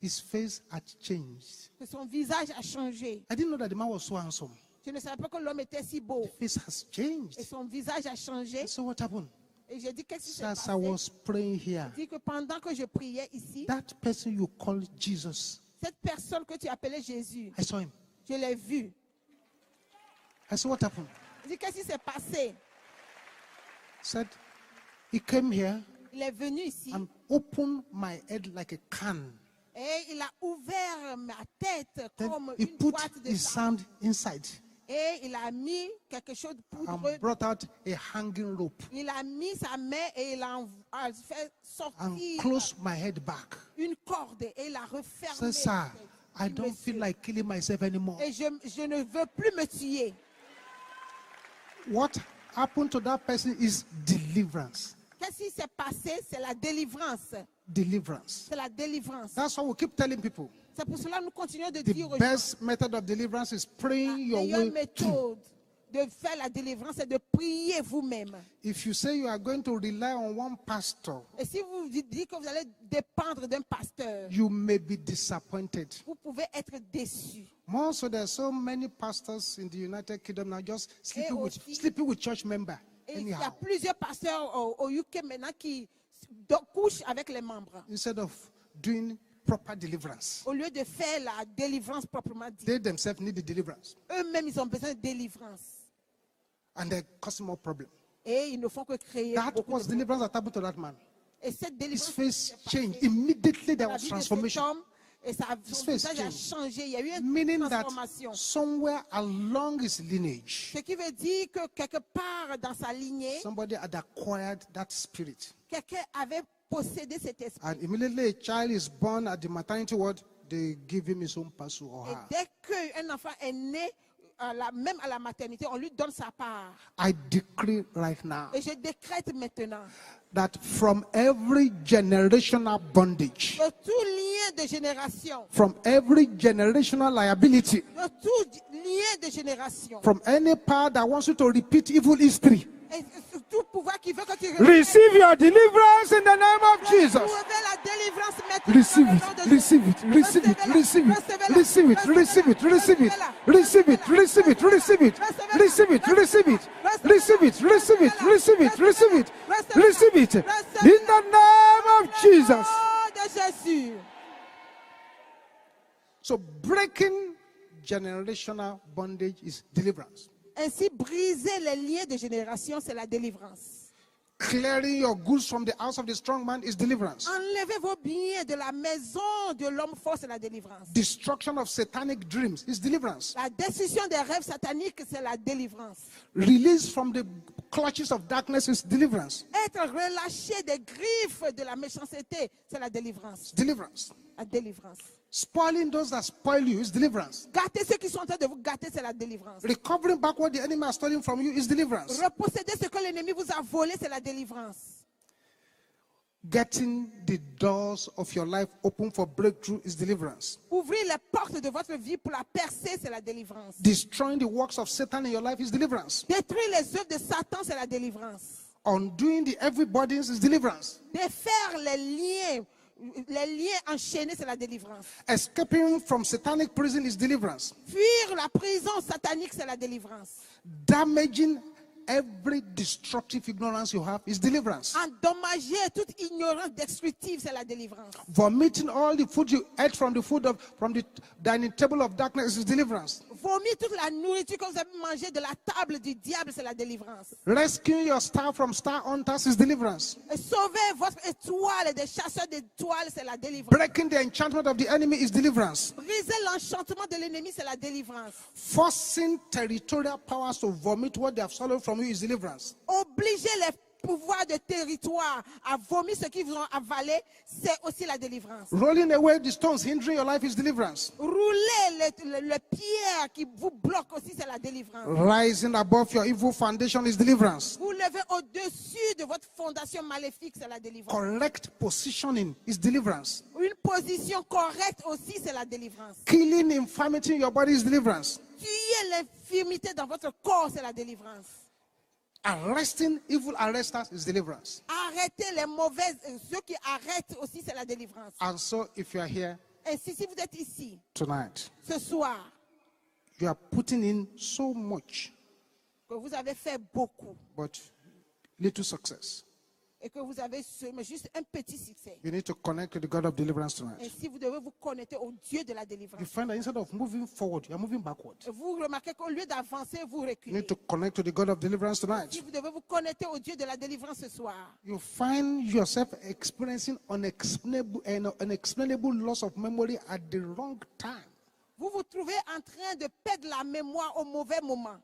His face had changed. Que son visage a changé. I didn't know that the man was so handsome. Je ne savais pas que l'homme était si beau. The face has changed. Et son visage a changé. So what happened? Et j'ai dit, qu'est-ce qui So s'est as passé? I was praying here, Il dit que pendant que je priais ici, that person you call Jesus, cette personne que tu appelais Jésus, I saw him. je l'ai vu. I said, what happened? Il dit, qu'est-ce qui s'est passé? He said, he came here Il est venu ici and opened my head like a can. et il a ouvert ma tête Then comme he une put boîte de his sable. hand inside Et il a mis quelque chose de and poudreux. brought out a hanging rope Il a mis sa main et il a fait and sortir closed my head back. une corde et il a I refermé. said, sir, la tête. I Dit, don't monsieur, feel like killing myself anymore. Et je ne veux plus me tuer. What happened to that person is deliverance. Qu'est-ce qui s'est passé? C'est la délivrance. Deliverance. C'est la délivrance. That's why we keep telling people. C'est pour cela que nous continuons de The dire aux gens, best method of deliverance is praying la your meilleure way méthode de faire la délivrance, c'est de prier vous-même. If you say you are going to rely on one pastor, Et si vous dites que vous allez dépendre d'un pasteur, you may be disappointed. vous pouvez être déçu. More so, there are so many pastors in the United Kingdom now just aussi- sleeping with church member. Et il y a Anyhow, plusieurs pasteurs au UK maintenant qui couchent avec les membres. instead of doing proper deliverance, Au lieu de faire la délivrance proprement dit. they themselves need the deliverance, Eux-mêmes, ils ont besoin de délivrance. and they cause more problem. Et ils ne font que créer That beaucoup was de problèmes. deliverance that happened to that man. Et cette His délivrance face s'est passée changed immediately. There dans la was vie de cet transformation, homme, et His son face visage a changed. changé. Il y a eu une meaning that transformation. somewhere along his lineage, Ce qui veut dire que quelque part dans sa lignée, somebody had acquired that spirit. quelqu'un avait possédé cet esprit. And immediately a child is born at the maternity ward, they give him his own parcel or Et her. dès qu'un enfant est né, même à la maternité, on lui donne sa part. I decree right now Et je décrète maintenant that from every generational bondage, que tout lien de génération, from every generational liability, que tout lien de génération, from any power that wants you to repeat evil history, et tout pouvoir qui veut que tu receive your deliverance in the name of Jesus. recevez la délivrance maintenant. Receive dans le it, nom de receive it, Jésus. receive it, receive it, receive it, receive it, receive it, receive it, receive it, receive it, receive it, receive it, receive it, receive it, receive it, receive it, receive it, in the name of Jesus. Au nom de Jésus. So breaking generational bondage is deliverance. Ainsi, briser les liens de génération, c'est la délivrance. Clearing your goods from the house of the strong man is deliverance. Enlevez vos biens de la maison de l'homme fort, c'est la délivrance. Destruction of satanic dreams is deliverance. La destruction des rêves sataniques, c'est la délivrance. Release from the clutches of darkness is deliverance. Être relâché des griffes de la méchanceté, c'est la délivrance. Deliverance. La délivrance. Spoiling those that spoil you is deliverance. Gâter ceux qui sont en train de vous gâter, c'est la délivrance. Recovering back what the enemy has stolen from you is deliverance. Reposséder ce que l'ennemi vous a volé, c'est la délivrance. Getting the doors of your life open for breakthrough is deliverance. Ouvrir les portes de votre vie pour la percer, c'est la délivrance. Destroying the works of Satan in your life is deliverance. Détruire les œuvres de Satan, c'est la délivrance. Undoing the heavy burdens is deliverance. Défaire les liens enchaînés, c'est la délivrance. Escaping from satanic prison is deliverance. Fuir la prison satanique, c'est la délivrance. Damaging every destructive ignorance you have is deliverance. Endommager toute ignorance destructive, c'est la délivrance. Vomiting all the food you ate from the dining table of darkness is deliverance. Vomir toute la nourriture que vous avez mangée de la table du diable, c'est la délivrance. Rescuing your star from star hunters is deliverance. Et sauver votre étoile des chasseurs d'étoiles, c'est la délivrance. Breaking the enchantment of the enemy is deliverance. Briser l'enchantement de l'ennemi, c'est la délivrance. Forcing territorial powers to vomit what they have swallowed from you is deliverance. Obliger les pouvoir de territoire à vomir ce qu'ils vous ont avalé, c'est aussi la délivrance. Rolling away the stones hindering your life is deliverance. Rouler le pierre qui vous bloque aussi, c'est la délivrance. Rising above your evil foundation is deliverance. Vous levez au-dessus de votre fondation maléfique, c'est la délivrance. Correct positioning is deliverance. Une position correcte aussi, c'est la délivrance. Killing infirmity in your body is deliverance. Tuer l'infirmité dans votre corps, c'est la délivrance. Arresting evil arresters is deliverance. Arrêtez les mauvaises, ceux qui arrêtent aussi, c'est la délivrance. And so if you are here Et si vous êtes ici, tonight, ce soir, you are putting in so much, que vous avez fait beaucoup, but little success. et que vous avez mais juste un petit succès. You need to connect to the God of deliverance tonight. Et si vous devez vous connecter au Dieu de la You délivrance, find that instead of moving forward, you are moving backward. et vous remarquez qu'au lieu d'avancer, vous You reculez. need to connect to the God of deliverance Si tonight. vous devez vous connecter au Dieu de la délivrance ce soir, You find yourself experiencing unexplainable loss of memory at the wrong time. vous vous trouvez en train de perdre la mémoire au mauvais moment.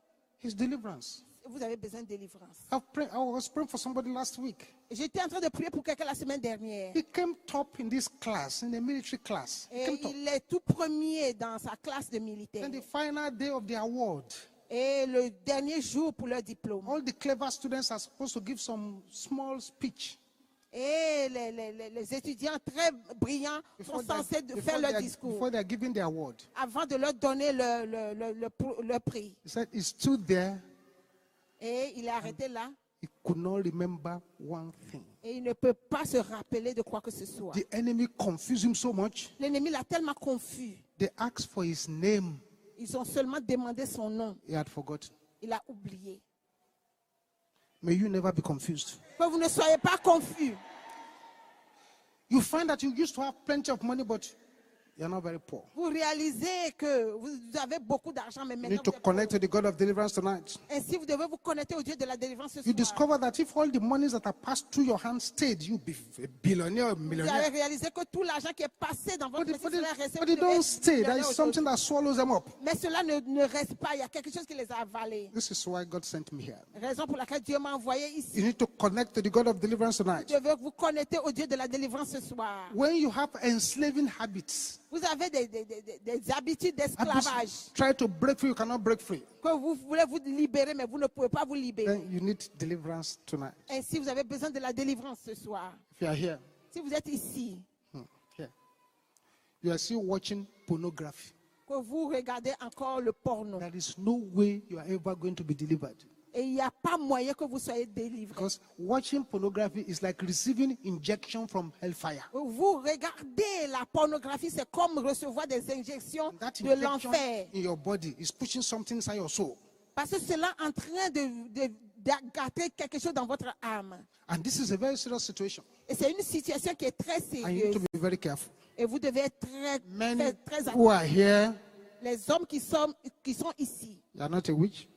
His deliverance. Vous avez besoin de délivrance. I was praying for somebody last week. J'étais en train de prier pour quelqu'un la semaine dernière. He came top in this class, in the military class. He Et came top. il est tout premier dans sa classe de militaire. Then the final day of the award, Et le dernier jour pour leur diplôme. all the clever students are supposed to give some small speech Et les étudiants très brillants sont censés faire leur discours before they are giving the award. avant de leur donner le prix. He said he stood there. Et il est arrêté là. He could not remember one thing. Et il ne peut pas se rappeler de quoi que ce soit. The enemy confused him so much. L'ennemi l'a tellement confus. They asked for his name. Ils ont seulement demandé son nom. He had forgotten. Il a oublié. May you never be confused. Que vous ne soyez pas confus. You find that you used to have plenty of money, but you're not very poor. Vous réalisez que vous avez beaucoup d'argent, mais You maintenant need to vous êtes connect to the God of deliverance tonight. pauvre. Ainsi, vous devez vous connecter au Dieu de la délivrance ce You soir. discover that if all the monies that are passed through your hands stayed, you'll be a billionaire or Vous allez millionaire. réaliser que tout l'argent qui est passé dans votre But main, cela reste. they don't stay. There is something that swallows them up. Mais cela ne reste pas. Il y a quelque chose qui les a avalés. This is why God sent me here. Raison pour laquelle Dieu m'a envoyé You ici. need to connect to the God of deliverance tonight. Vous devez vous connecter au Dieu de la délivrance ce soir. When you have enslaving habits, Vous avez des habitudes d'esclavage. try to break free, you cannot break free. Que vous voulez vous libérer, mais vous ne pouvez pas vous libérer. Then you need deliverance tonight. Ainsi, vous avez besoin de la délivrance ce soir. If you are here, Si vous êtes ici, here, you are still watching pornography. que vous regardez encore le porno, There is no way you are ever going to be delivered. et il n'y a pas moyen que vous soyez délivré. Because watching pornography is like receiving injection from hellfire. Vous regardez la pornographie, c'est comme recevoir des injections That de injection l'enfer. in your body is pushing something inside your soul. Parce que cela est en train d'agâter quelque chose dans votre âme. And this is a very serious situation. Et c'est une situation qui est très And you need to sérieuse. be very careful. Et vous devez être Many très who are attentifs. here, Les hommes qui sont ici, you are not a witch,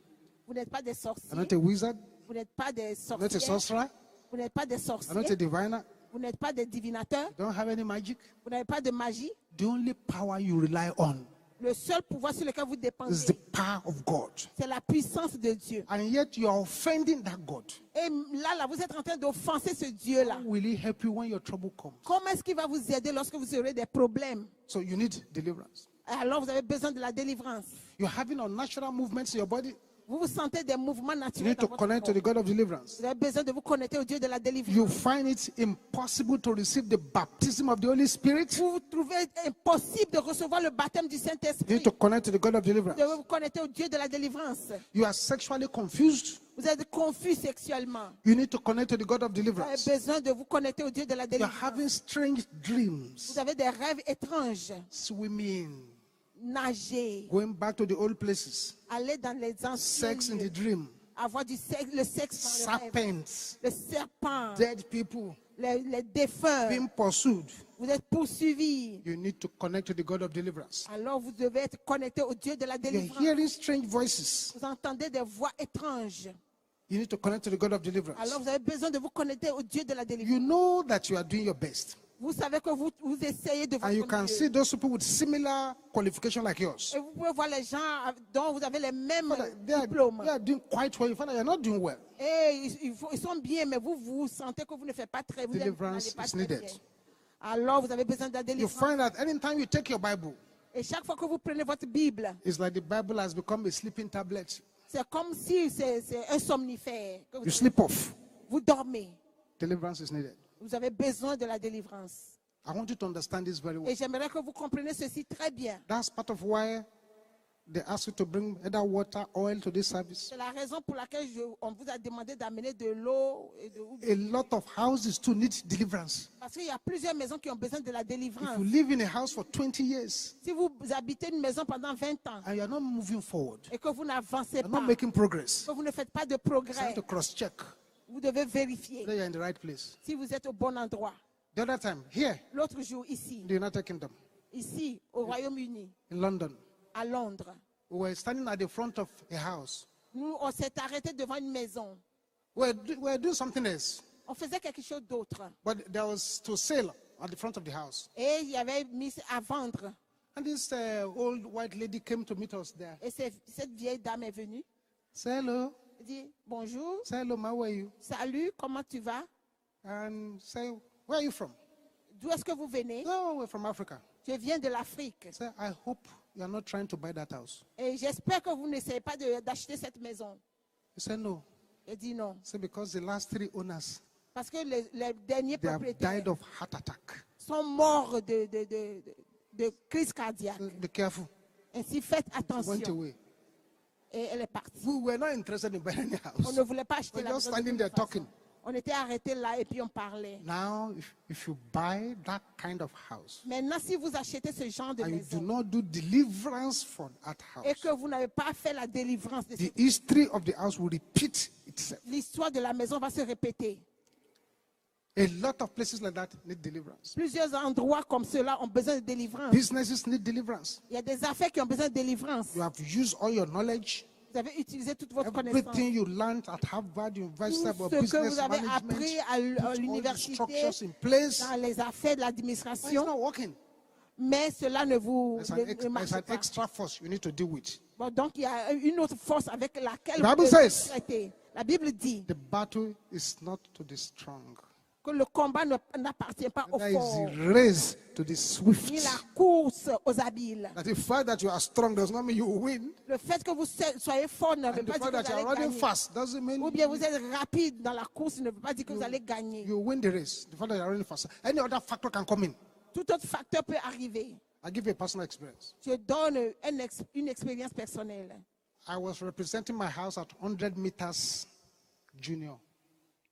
vous n'êtes pas des you are sorciers, not a wizard, vous n'êtes pas des you are not a sorcières, sorcerer, vous n'êtes pas des you are not a sorciers, diviner, vous n'êtes pas des divinateurs, you don't have any magic. vous n'avez pas de magie. The only power you rely on Le seul pouvoir sur lequel vous is dépendez, the power of God. c'est la puissance de Dieu. And yet you are offending that God. Et là, vous êtes en train d'offenser ce Dieu-là. How will he help you when your trouble comes? Comment est-ce qu'il va vous aider lorsque vous aurez des problèmes? So you need deliverance. Alors vous avez besoin de la délivrance. You're having unnatural movements in your body. Vous vous sentez des mouvements You naturels need dans to votre connect to corps. the God of deliverance. Vous avez besoin de vous connecter au Dieu de la You délivrance. find it impossible to receive the baptism of the Holy Spirit. Vous vous trouvez impossible de recevoir le baptême du You Saint-Esprit. need to connect to the God of Vous devez deliverance. vous connecter au Dieu de la délivrance. You are sexually confused. Vous êtes confus sexuellement. You need to connect to the God of Vous avez deliverance. besoin de vous connecter au Dieu de la You're délivrance. having strange dreams, Vous avez des rêves étranges. swimming, Nager, going back to the old places, aller dans les anciens sex in the lieux, dream, avoir le sexe dans le rêve, serpents, le serpent, dead people les défunts. being pursued. Vous êtes poursuivis. You need to connect to the God of deliverance. Alors vous devez être connecté au Dieu de la You're délivrance. hearing strange voices. Vous entendez des voix étranges. You need to connect to the God of Alors deliverance. vous avez besoin de vous connecter au Dieu de la You délivrance. know that you are doing your best. Vous savez que vous essayez de And you votre can mieux. see those people with similar qualification like yours. Et vous pouvez voir les gens dont vous avez les mêmes They diplômes. are doing quite well. You find that you're not doing well. Et ils sont bien, mais vous sentez que vous ne faites pas très bien. Deliverance is needed. Alors vous avez besoin de la You délivrance. find that anytime you take your Bible, Et chaque fois que vous prenez votre Bible, it's like the Bible has become a sleeping tablet. c'est comme si c'est un somnifère. Que You sleep off. vous dormez. Deliverance is needed. Vous avez besoin de la délivrance. I want you to understand this very well. Et j'aimerais que vous compreniez ceci très bien. That's part of why they ask you to bring either water, oil to this service. C'est la raison pour laquelle on vous a demandé d'amener de l'eau. A lot of houses too need deliverance. Parce qu'il y a plusieurs maisons qui ont besoin de la If délivrance. you live in a house for 20 years Si vous habitez une maison pendant 20 ans and you are not moving forward, et que vous n'avancez you're pas, not making progress, que vous ne faites pas de you progrès, have to cross-check vous devez vérifier that you're in the right place. si vous êtes au bon endroit. The other time, here L'autre jour, ici, in the United Kingdom, ici, au Royaume-Uni, in London, à Londres, we were standing at the front of a house. nous, on s'est arrêté devant une maison. We were doing something else, On faisait quelque chose d'autre. but there was to sale at the front of the house. Et il y avait mis à vendre. And this old white lady came to meet us there. Et cette vieille dame est venue. Say hello. Elle dit, bonjour, Say hello, ma, where are you? salut, comment tu vas? And say, where are you from? D'où est-ce que vous venez? No, we're from Africa. Je viens de l'Afrique. Say, I hope you are not trying to buy that house. Et j'espère que vous n'essayez pas d'acheter cette maison. He said, no. Elle dit non. Say, because the last 3 owners, Parce que les derniers they have propriétaires died of heart attack. sont morts de crise cardiaque. So be careful. Ainsi, faites She went attention. away. Et elle est partie. We were not interested in buying any On house. ne voulait pas acheter We're la just maison. de standing toute there façon. talking. On était arrêtés là et puis on parlait. Now, if you buy that kind of house Maintenant, si vous achetez ce genre de and you do maison not do deliverance for that et house, que vous n'avez pas fait la délivrance de the history of the house will repeat itself. l'histoire de la maison va se répéter. A lot of places like that need deliverance. Plusieurs endroits comme cela ont besoin de délivrance. Businesses need deliverance. Il y a des affaires qui ont besoin de délivrance. You have used all your knowledge, Vous avez utilisé toute votre connaissance. everything you learned at Harvard University Tout about ce que business vous avez management, appris à put all the l'université, structures in place. dans les affaires de But it's l'administration, not working. mais cela ne vous There's ne an marche pas. extra force you need to deal with. Bon, donc il y a une autre force avec laquelle The vous Bible devez says- traiter. La Bible dit The battle is not to the strong, que le combat n'appartient pas aux that is forts, the race to the swift. ni la course aux habiles. That the fact that you are strong does not mean you will win. Le fait que vous soyez fort ne veut And the pas dire fact que that vous you are allez running gagner. fast doesn't Ou mean bien vous êtes rapide dans la course ne veut pas dire que vous allez gagner. you win the race. The fact that you are running fast. Any other factor can come in. Tout autre facteur peut arriver. I'll give you a personal experience. Je donne une expérience personnelle. I was representing my house at 100 meters junior,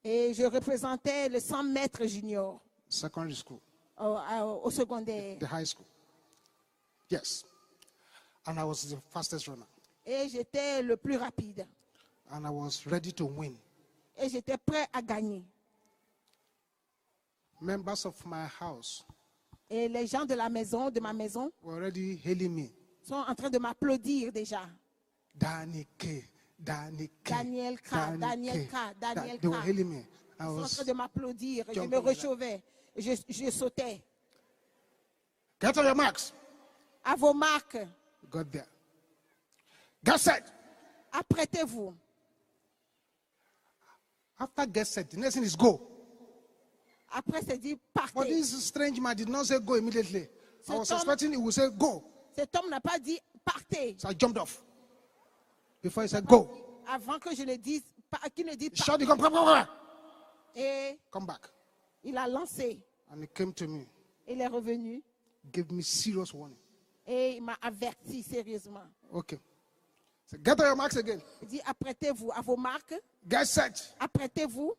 Et je représentais le 100 mètres junior secondary school, au secondaire. the high school. Yes. And I was the fastest runner. Et j'étais le plus rapide. And I was ready to win. Et j'étais prêt à gagner. Members of my house Et les gens de la maison, de ma maison, were already hailing me. sont en train de m'applaudir déjà. Danny K. Danny K. Daniel K, Daniel K, Daniel They were K. hailing me. I Ils sont en was train de m'applaudir. Je jumping me like that. réchauffais. Je sautais. Get on your marks. À vos marques, Got there. Get set. apprêtez-vous. After get set, the next thing is go. Après, c'est dit But partez. this strange man did not say go immediately. I was Cet homme- expecting he would say go. Cet homme n'a pas dit partez So I jumped off. Before he said go. avant que je ne dise, qu'il ne dise He pas. shouted, come Et back. il a lancé. And he came to me, Il est revenu gave me serious warning. et il m'a averti sérieusement. Okay. So get on your marks again. Il dit apprêtez-vous à vos marques, Get set. apprêtez-vous.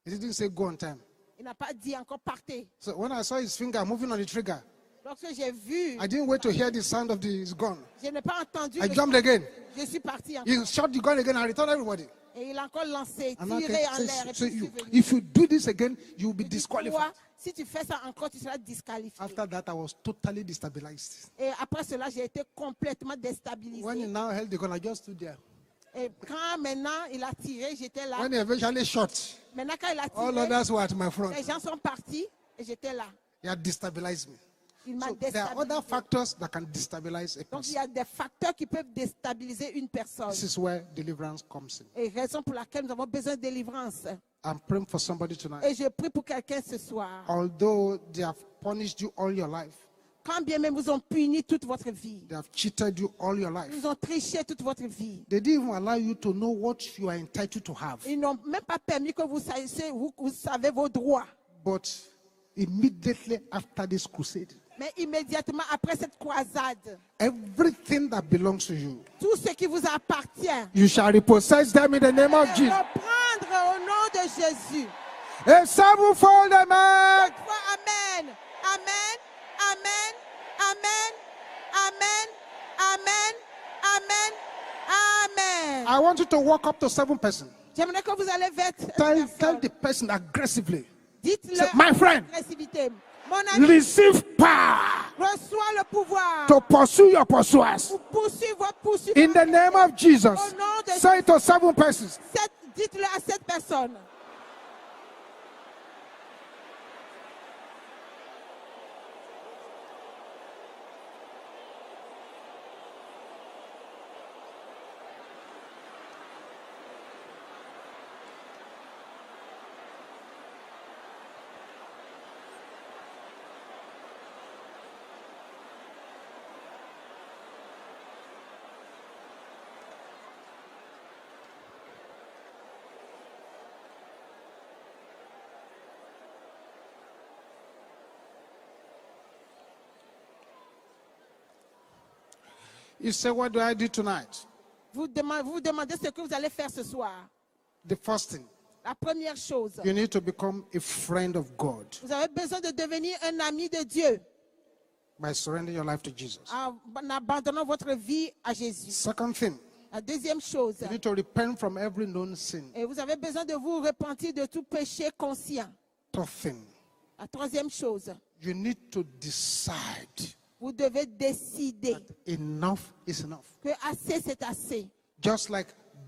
He didn't say go on time. Il n'a pas dit encore partez. So when I saw his finger moving on the trigger, Lorsque j'ai vu, I didn't wait to hear the sound of his gun. je n'ai pas entendu. I le jumped son. again. Je suis parti encore. He shot the gun again and returned everybody. Et il a encore lancé, And I tiré en said, l'air. Et so puis je suis you, venu. if you do this again, you will be Il dit, disqualified. toi, si tu fais ça encore, tu seras disqualifié. After that, I was totally destabilized. Et après cela, j'ai été complètement When he déstabilisé. now held the gun, I just stood there. Et quand maintenant il a tiré, j'étais là. When he eventually shot, Maintenant, quand il a all tiré, others were at my front. les gens sont partis. Et j'étais là. He had destabilized me. Il m'a So there are other déstabilisé. factors that can destabilize a Donc il y person. a des facteurs qui peuvent déstabiliser une personne. This is where deliverance comes in. Et raison pour laquelle nous avons besoin de délivrance. I'm praying for somebody tonight. Et je prie pour quelqu'un ce soir. Although they have punished you all your life, Quand bien même vous ont puni toute votre vie. they have cheated you all your life, Ils vous ont triché toute votre vie. they didn't even allow you to know what you are entitled to have. Ils n'ont même pas permis que vous sachiez, vous savez vos droits. But immediately after this crusade, Mais immédiatement après cette croisade, everything that belongs to you, tout ce qui vous appartient, you shall repossess them in the name of Jesus. reprendre au nom de Jésus. A sevenfold amen. Amen. Amen. Amen. Amen. Amen. Amen. Amen. Amen. I want you to walk up to 7 persons. J'aimerais que vous allez vers cette Tell personne. the person aggressively, Dites-le say, my friend, avec agressivité. Mon ami, receive power reçois le pouvoir to pursue your pursuers. pour poursuivre votre poursuite. In the name of Jesus, Au nom de say it to 7 persons. Dites-le à cette personne. You say, what do I do tonight? Vous demandez ce que vous allez faire ce soir. The first thing, La première chose, you need to become a friend of God vous avez besoin de devenir un ami de Dieu by surrendering your life to Jesus. en abandonnant votre vie à Jésus. Second thing, La deuxième chose, you need to repent from every known sin. et vous avez besoin de vous repentir de tout péché conscient. Third thing, La troisième chose, you need to decide vous devez décider enough is enough. que assez c'est assez. Just like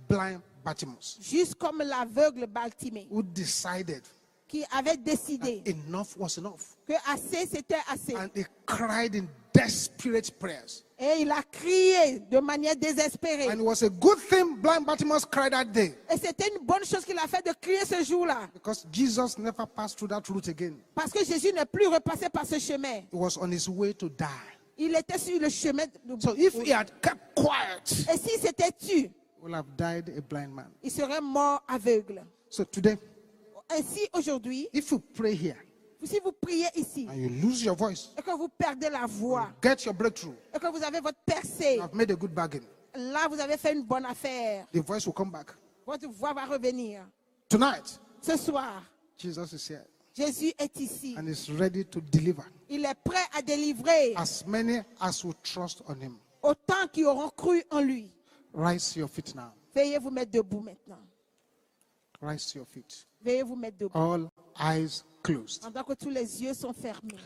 blind Bartimaeus, Juste comme l'aveugle Baltimée who decided qui avait décidé enough was enough. que assez c'était assez. And he cried in desperate prayers. Et il a crié de manière désespérée. And it was a good thing blind Bartimaeus cried that day, Et c'était une bonne chose qu'il a fait de crier ce jour-là. because Jesus never passed through that route again. Parce que Jésus n'est plus repassé par ce chemin. He was on his way to die. Il était sur le chemin. So if he had kept quiet, Et s'il s'était tu, he would have died a blind man. il serait mort aveugle. So today, Ainsi, aujourd'hui, if you pray here si vous priez ici and you lose your voice, et que vous perdez la voix get your breakthrough, et que vous avez votre percée, you have made a good bargain. là, vous avez fait une bonne affaire. The voice will come back. Votre voix va revenir. Tonight, Ce soir, Jesus is here Jésus est ici. and is ready to deliver Il est prêt à délivrer as many as will trust on him. autant qui auront cru en lui. Rise to your feet now. Veuillez vous mettre debout maintenant. Rise to your feet. Veuillez vous mettre debout. All eyes closed. Pendant que tous les yeux sont fermés.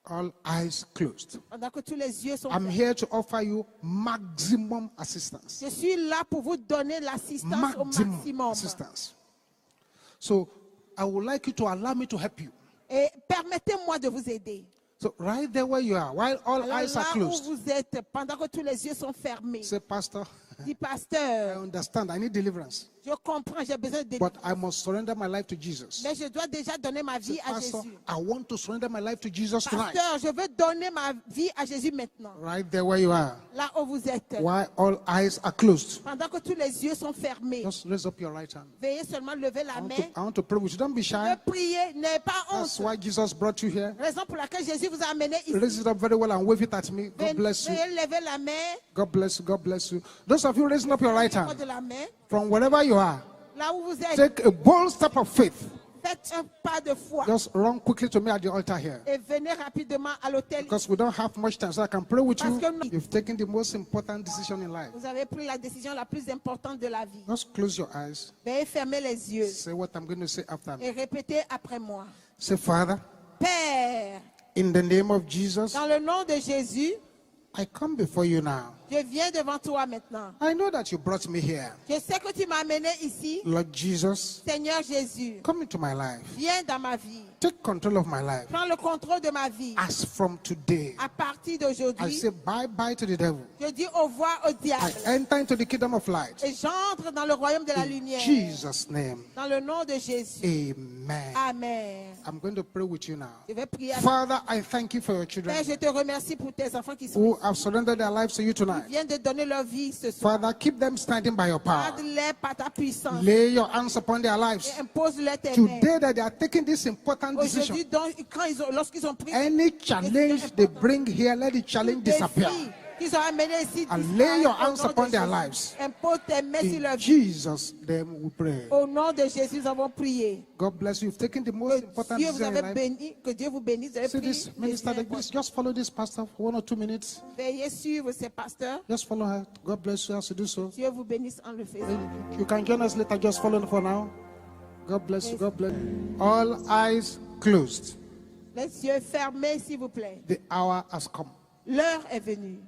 All eyes closed. Pendant que tous les yeux sont I'm fermés. here to offer you maximum assistance. Je suis là pour vous donner l'assistance au maximum. Assistance. So I would like you to allow me to help you. Et permettez-moi de vous aider. So right there where you are, while all Alors eyes are là où closed, vous êtes, pendant que tous les yeux sont fermés, say, Pastor, dis I pasteur, understand. I need deliverance. je comprends, j'ai besoin de But I must surrender my life to Jesus. mais je dois déjà donner ma vie Say, à Pastor, Jésus. I want to surrender my life to Jesus tonight. Pasteur, je veux donner ma vie à Jésus maintenant. Right there where you are, Là où vous êtes, while all eyes are closed, pendant que tous les yeux sont fermés, just raise up your right hand. veuillez seulement lever la main. I want to pray with you. Don't be shy. Ne priez, n'ayez pas That's honte. why Jesus brought you here. Raison pour laquelle Jésus vous a amené ici. Raise it up very well and wave it at me. God bless you. Veuillez lever la main, God bless you. God bless you. Those of you raising up your right hand, de la main, from wherever you are, là où vous êtes, take a bold step of faith. faites un pas de foi Just run quickly to me at the altar here, et venez rapidement à l'hôtel. because we don't have much time, so I can pray with you. Parce que- You've taken the most important decision in life. Vous avez pris la décision la plus importante de la vie. Just close your eyes. Veuillez fermer les yeux Say what I'm going to say after me. et répétez après moi. Say, Father, Père, in the name of Jesus, dans le nom de Jésus, I come before you now. Je viens devant toi maintenant. I know that you brought me here. Je sais que tu m'as amené ici. Lord Jesus, Seigneur Jésus, come into my life. viens dans ma vie. Take control of my life. Prends le contrôle de ma vie. As from today, À partir I d'aujourd'hui, say bye-bye to the devil. je dis au revoir au I diable. enter into the kingdom of light. Et j'entre dans le royaume de la In lumière. Jesus' name, Dans le nom de Jésus. amen. Amen. I'm going to pray with you now. Je vais prier. Father, I thank you for your Père, children je te remercie pour tes enfants qui sont who have surrendered their lives to you qui tonight. viennent de donner leur vie ce soir. Father, keep them standing by your power. Garde-les par ta puissance. Lay your hands upon their lives. Et impose-leur tes mains. Today that they are taking this important decision, Aujourd'hui, lorsqu'ils ont pris any challenge they bring here, let the challenge des disappear. défis qu'ils ont amenés ici, And disparaissent lay your au hands nom de upon their Jésus. lives. Impose tes mains sur leur In vie. Jesus' name we pray. Au nom de Jésus, nous avons prié. God bless you. You've taken the most important Dieu vous decision in your avez life. béni, que Dieu vous bénisse. Vous avez See pris this les minister, décisions please importantes. just follow this pastor for 1 or 2 minutes. Veuillez suivre ces pasteurs. Just follow her. God bless you as you do so. Dieu vous bénisse en le faisant. You can join us later. Just follow for now. God bless you. God bless you. All eyes closed. Les yeux fermés, s'il vous plaît. The hour has come. L'heure est venue.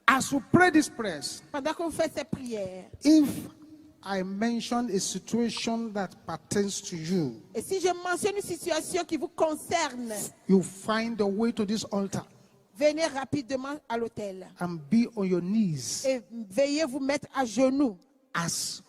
As we pray these prayers, Pendant que vous faites ces prières, if I mention a situation that pertains to you, et si je mentionne une situation qui vous concerne, you find a way to this altar venez rapidement à l'autel and be on your knees et veuillez vous mettre à genoux as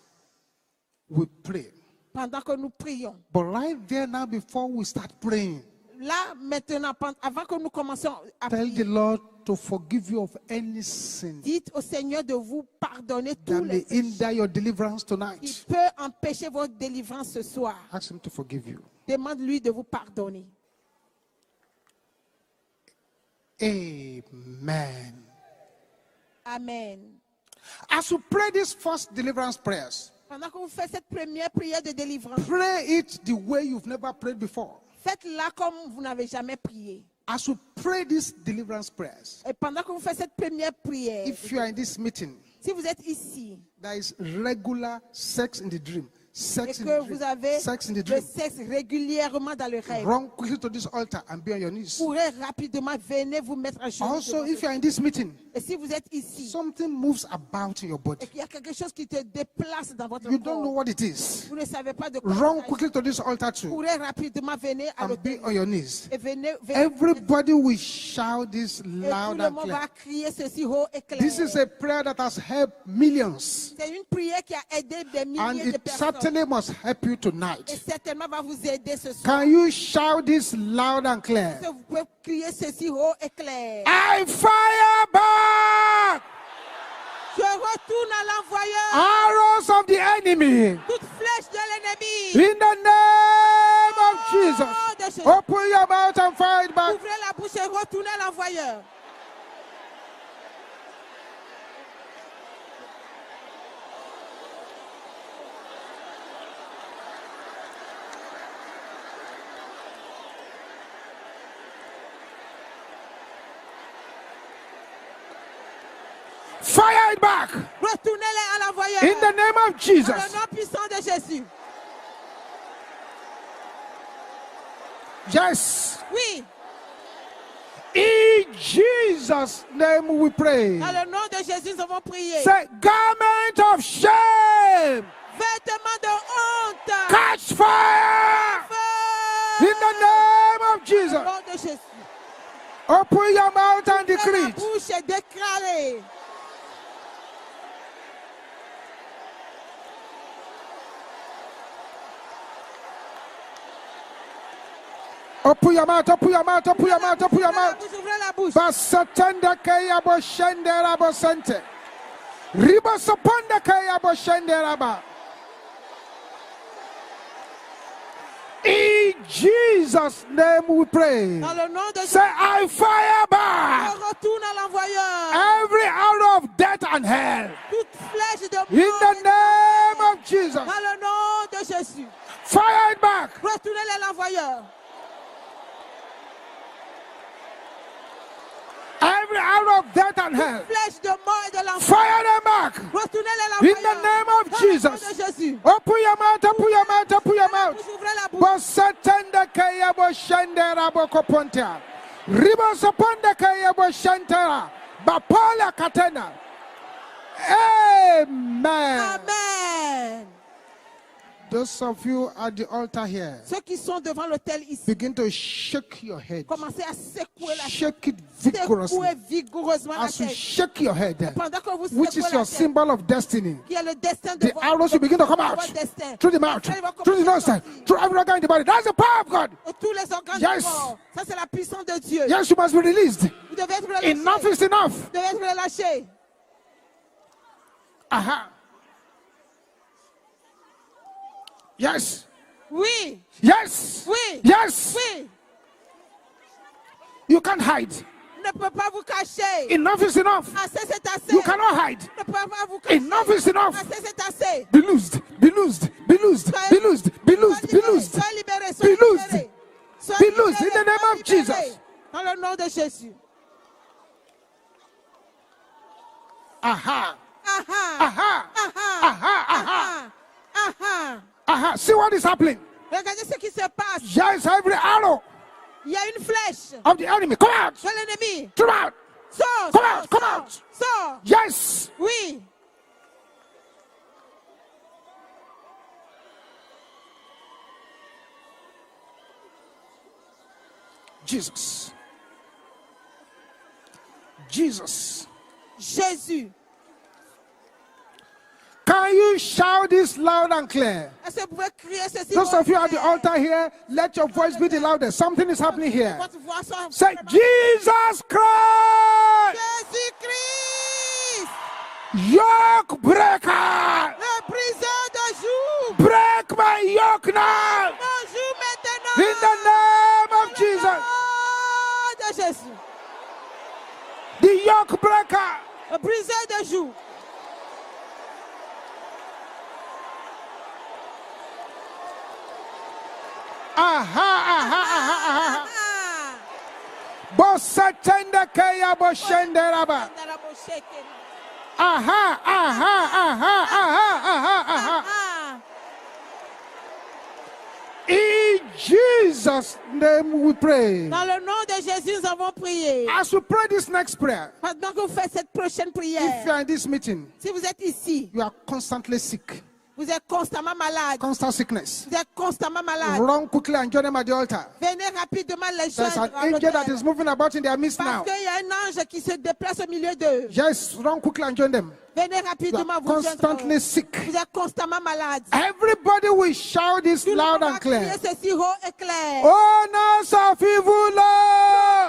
we pray. pendant que nous prions. But right there now, before we start praying, Là, maintenant, avant que nous commencions à tell the prier, Lord to forgive you of any sin dites au Seigneur de vous pardonner that tous may les péchés hinder your deliverance qui tonight. peut empêcher votre délivrance ce soir. Ask Him to forgive you. Demande-lui de vous pardonner. Amen. Amen. As you pray these first deliverance prayers, Pendant que vous faites cette première prière de délivrance, pray it the way you've never prayed before. faites-la comme vous n'avez jamais prié. As you pray these deliverance prayers, Et pendant que vous faites cette première prière, if you are in this meeting, si vous êtes ici there is regular sex in the dream. et Sex in que the vous dream. avez Sex in the le dream. sexe régulièrement dans le rêve, Run quickly to this altar and be on your knees. courez rapidement, venez vous mettre à genoux. Also, devant if ce- you are in this meeting, Et si vous êtes ici something moves about in your et body. qu'il y a quelque chose qui te déplace dans votre You don't know corps, what it is. vous ne savez pas de quoi Run il s'agit, quickly to this altar too courez rapidement, venez à and be l'autel on your knees. et venez Everybody will shout this et tout loud le and monde clear. va crier ceci haut et clair. This is a prayer that has helped millions, C'est une prière qui a aidé des and milliers de it personnes certainly must help you et tonight. certainement va vous aider ce soir. Can you shout this loud and clear? Vous pouvez crier ceci haut et clair. I fire back Je retourne à l'envoyeur. arrows of the enemy Toute flèche de l'ennemi. in the name of Jesus. Open your mouth and fire it back. Ouvrez la bouche et retournez à l'envoyeur. Fire it back Retournez-les à l'envoyeur. in the name of Dans Jesus. le nom puissant de Jésus. Yes. Oui, In Jesus' name we pray. dans le nom de Jésus, nous avons prié. Say, garment of shame, Vêtements de honte. catch fire Feu. in the name of Au Jesus. nom de Jésus. Open your mouth and Ouvrez la decree it. bouche et déclarez. Open your mouth, open your mouth, open your mouth, open your mouth. Ouvrez la bouche. Basatanda kaya bo shendera bo sente. Riba sapanda kaya bo shendera ba. In Jesus' name we pray. Dans le nom de Jésus. Say, I fire Je back retourne à l'envoyeur. every arrow of death and hell. Toute flèche de In mort. the name of Jesus. Dans le nom de Jésus. Fire it back. Retournez à l'envoyeur. Every arrow of death and hell. Flèche de mort et de l'enfer. Fire them back. Retournez à In l'envoyeur. the name of Dans le nom Jesus. de Jésus. Open your mouth, open your mouth, open your mouth. Ouvrez la bouche. Bosatanda kaya bo shendera bo koponta. Riba sapanda kaya bo shantara. Bapola katena. Amen. Amen. Those of you at the altar here, Ceux qui sont devant l'autel ici, begin to shake your head. commencez à secouer la tête. Shake it Secouez vigorously. vigoureusement la As you tête. shake your head, Pendant que vous which secouez is la your tête, symbol of destiny, qui est le destin de the arrows will begin to come out votre destin. through the mouth, through the nose, through every organ in the body. That's the power of God. Et tous les organes Yes. du corps. Ça, c'est la puissance de Dieu. Yes, you must be released. Vous devez être relâché. Enough is enough. Vous devez être relâché. Aha. Yes. Oui. Yes. Oui. Yes. Oui. You can't hide. Ne peut pas vous cacher. Enough is enough. Assez, c'est assez. You cannot hide. Ne peut pas vous cacher. Enough is enough. Assez, c'est assez. Be loosed. Be loosed. Be loosed. Be loosed. Be loosed. Be loosed. Sois libéré. Be Sois loosed. libéré. Sois Be libéré. loosed in the name Sois of libéré. Jesus. Dans le nom de Jésus. Aha. Aha. Aha. Aha. Aha. Aha. Aha. Aha. See what is happening. Regardez ce qui se passe. Yes, every arrow Il y a une flèche of the enemy. Come out. de l'ennemi. Come out. Sors. Come Sors. out, come Sors. out. Sors. Yes. Oui. Jesus. Jesus. Jésus. Can you shout this loud and clear? Est-ce que vous pouvez crier ceci? Those of you at the votre altar here, let your voice be the loudest. Something is happening here. Votre voix soit Say, Jesus Christ, Jésus-Christ, yoke breaker, le briseur de joug. break my yoke now. Mon joug maintenant. In the name of Dans le Jesus, nom de Jésus. the yoke breaker. Le briseur de joug. Aha, aha, aha, aha. Ah. Bosatenda kaya boshenderaba. Aha, aha, aha, aha, aha, aha. Ah. In Jesus' name we pray. Dans le nom de Jésus, nous avons prié. As we pray this next prayer, Pendant que vous faites cette prochaine if you prière, are in this meeting, si vous êtes ici, you are constantly sick, vous êtes constamment malade. constant sickness. Vous êtes constamment malade. Run quickly and join them at the altar. Venez rapidement les There's joindre an à angel that l'autel. is moving about in their midst Parce now. qu'il y a un ange qui se déplace au milieu d'eux. Yes, run quickly and join them. Venez You rapidement are vous joindre. constantly sick. Vous êtes constamment malade. Everybody will shout this Tout le loud monde va and clear. crier ceci haut et clair. Oh, no, Safivula,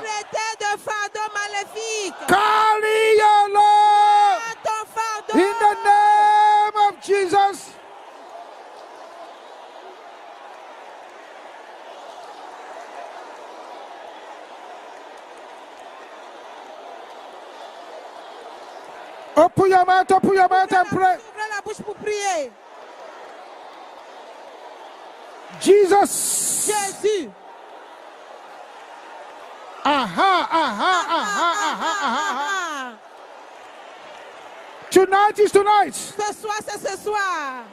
Traité de fardeau maléfique. carry your load Prends ton fardeau. in the name of Jesus. Open your mouth and pray. Ouvrez la bouche pour prier. Jesus. Jésus. Aha, aha, aha, aha, aha, aha. Ah. Tonight is tonight. Ce soir, c'est ce soir.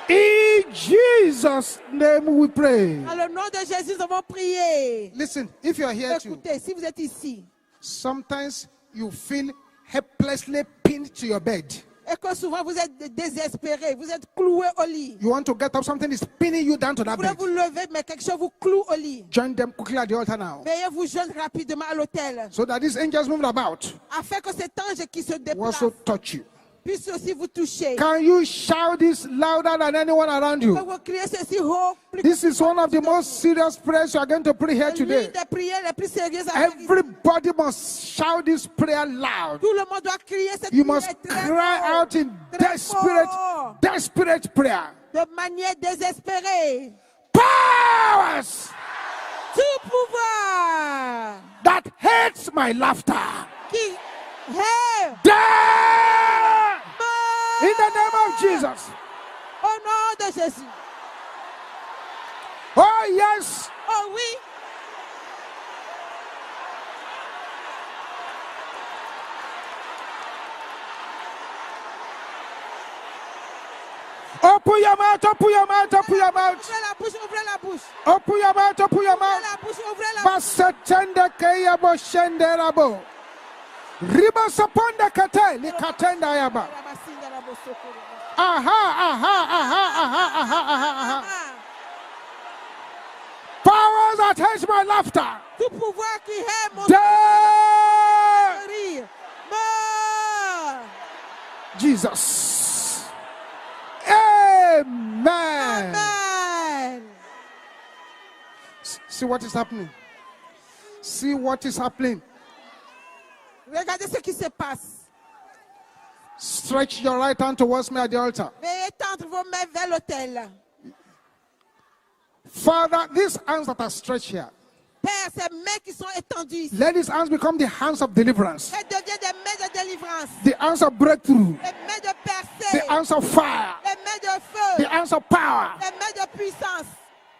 In Jesus' name we pray. Dans le nom de Jésus, nous avons prié. Listen, if you are here too, Écoutez, si vous êtes ici sometimes you feel helplessly pinned to your bed. et que souvent vous êtes désespéré, vous êtes cloué au lit. You want to get up, something is pinning you down to that Vous voulez bed. vous lever, mais quelque chose vous cloue au lit. Join them quickly at the altar now. Veuillez vous joindre rapidement à l'autel, So that these angels moving about afin que cet ange qui se will déplace also touch you. puisse aussi vous toucher. Can you shout this louder than anyone around Vous you? pouvez crier ceci haut. Plus This is one of the most serious prayers you are going to pray here l'une today. des prières les plus sérieuses à faire ici. Everybody must shout this prayer loud. Tout le monde doit crier cette You prière must très cry fort, out in très desperate, fort, desperate prayer. de manière désespérée. Powers Tout pouvoir that hates my laughter. qui est Die mort in the name of Jesus. au nom de Jésus. Oh, yes. Oh oui, Open your mouth, open your mouth, open your mouth. Ouvrez la bouche, ouvrez la bouche. Open your mouth, open your Ouvrez mouth. la bouche, ouvrez la bouche. Basatende kayabo shenderabo. Riba saponda kate likatenda yaba. Aha, aha, aha, aha, aha, aha, aha. Powers that hate my laughter. Tout pouvoir qui hait mon rire. Meurs. Jesus. Amen. Amen. See what is happening. See what is happening. Regardez ce qui se passe. Stretch your right hand towards me at the altar. Veuillez tendre vos mains vers l'autel. Father, these hands that are stretched here, Père, ces mains qui sont étendues ici, let these hands become the hands of deliverance, elles deviennent des mains de délivrance, the hands of breakthrough, des mains de percée, the hands of fire, des mains de feu, the hands of power. des mains de puissance.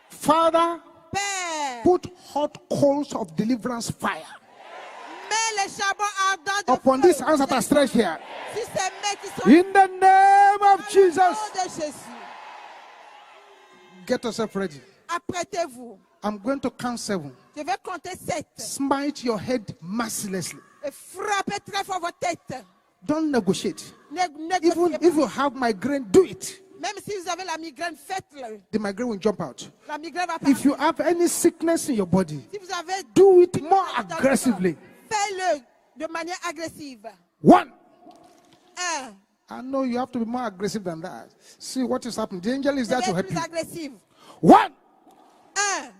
Father, Père, put hot coals of deliverance fire mets les charbons ardents de upon feu these hands that are stretched here. sur ces mains qui sont In the name of au nom Jesus. de Jésus. Get yourself ready. Apprêtez-vous. I'm going to count 7. Je vais compter 7 Smite your head mercilessly. et frappez très fort votre tête. Don't negotiate. Négociez Even pas. if you have migraine, do it. Même si vous avez la migraine, faites-le. The migraine will jump out. La migraine va If you partir. have any sickness in your body, Si vous avez do it more dans le corps, aggressively. faites-le de manière agressive. 1. 1. I know you have to be more aggressive than that. See what is happening. The angel is there to Soyez help plus you. agressive. 1, 1,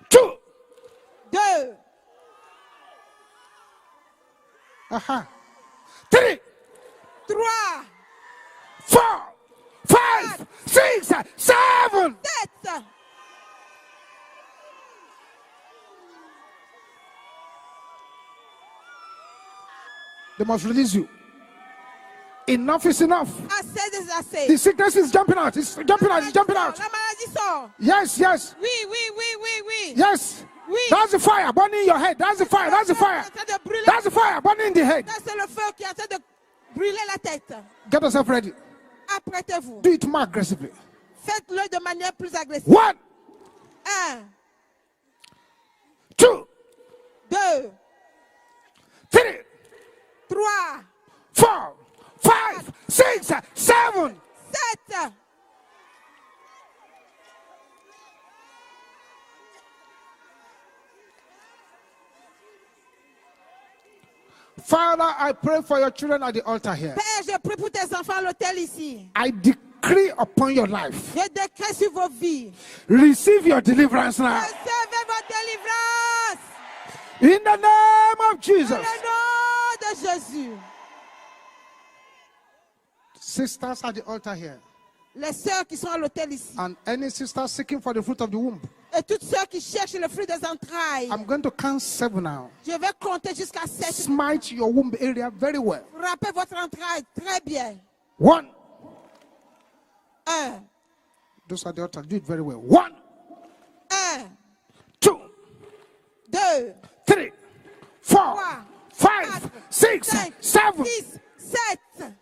2, 2, aha, 3, 3, 4, 5, 6, 7. 7. They must release you. Enough is enough. Assez des assez. The sickness is jumping out. It's jumping out. It's jumping out. La maladie sort. Yes, yes, Oui, oui, oui, oui, oui. yes. Oui. That's the fire burning in your head. That's the fire. That's the fire. C'est en train de brûler. That's the fire burning in the head. Ça, c'est le feu qui est en train de brûler la tête. Get yourself ready. Apprêtez-vous. Do it more aggressively. Faites-le de manière plus agressive. 1, 1, 2, 2, 3, 3, 4, 5, 6, 7. 7. Father, I pray for your children at the altar here. Père, je prie pour tes enfants à l'hôtel ici. I decree upon your life. Je décrète sur vos vies. Receive your deliverance now. Recevez votre délivrance. In the name of Jesus. Au nom de Jésus. Sisters at the altar here. Les sœurs qui sont à l'hôtel ici. And any sister seeking for the fruit of the womb. Et toutes sœurs qui cherchent le fruit des entrailles. I'm going to count 7 now. Je vais compter jusqu'à 7. Smite your womb area very well. Frappez votre entraille très bien. 1. 1, Those at the altar, do it very well. 1, 1, 2, 2, 3, 4, 5, 6, 5, 7. 6, 7.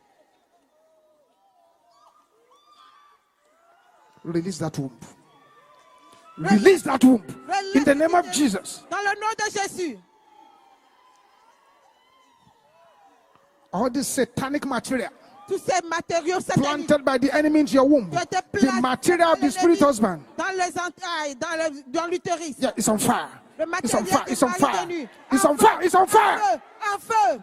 Release that womb. Release that womb. In the name of Jesus. Dans le nom de Jésus. All this satanic material Tous ces matériaux sataniques planted by the enemy into your womb. qui ont été The placés material of the spirit husband. dans les entrailles, dans l'utérus. Yeah, it's on fire. Le It's on matériel fire. qui It's on est fire. retenu. It's En on fire. feu, It's on en fire. feu, en feu.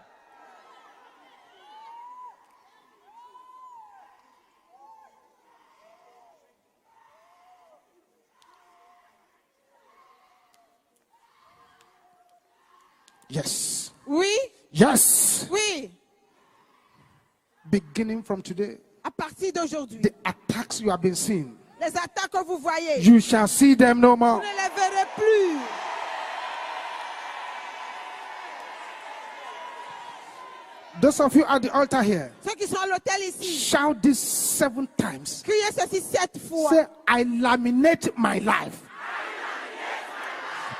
Yes. Oui, Yes. oui. Beginning from today, À partir d'aujourd'hui, the attacks you have been seeing, les attaques que vous voyez, you shall see them no vous more. ne les verrez plus. Those of you at the altar here, Ceux qui sont à l'hôtel ici, shout this 7 times. criez ceci 7 fois. Say, I laminate my life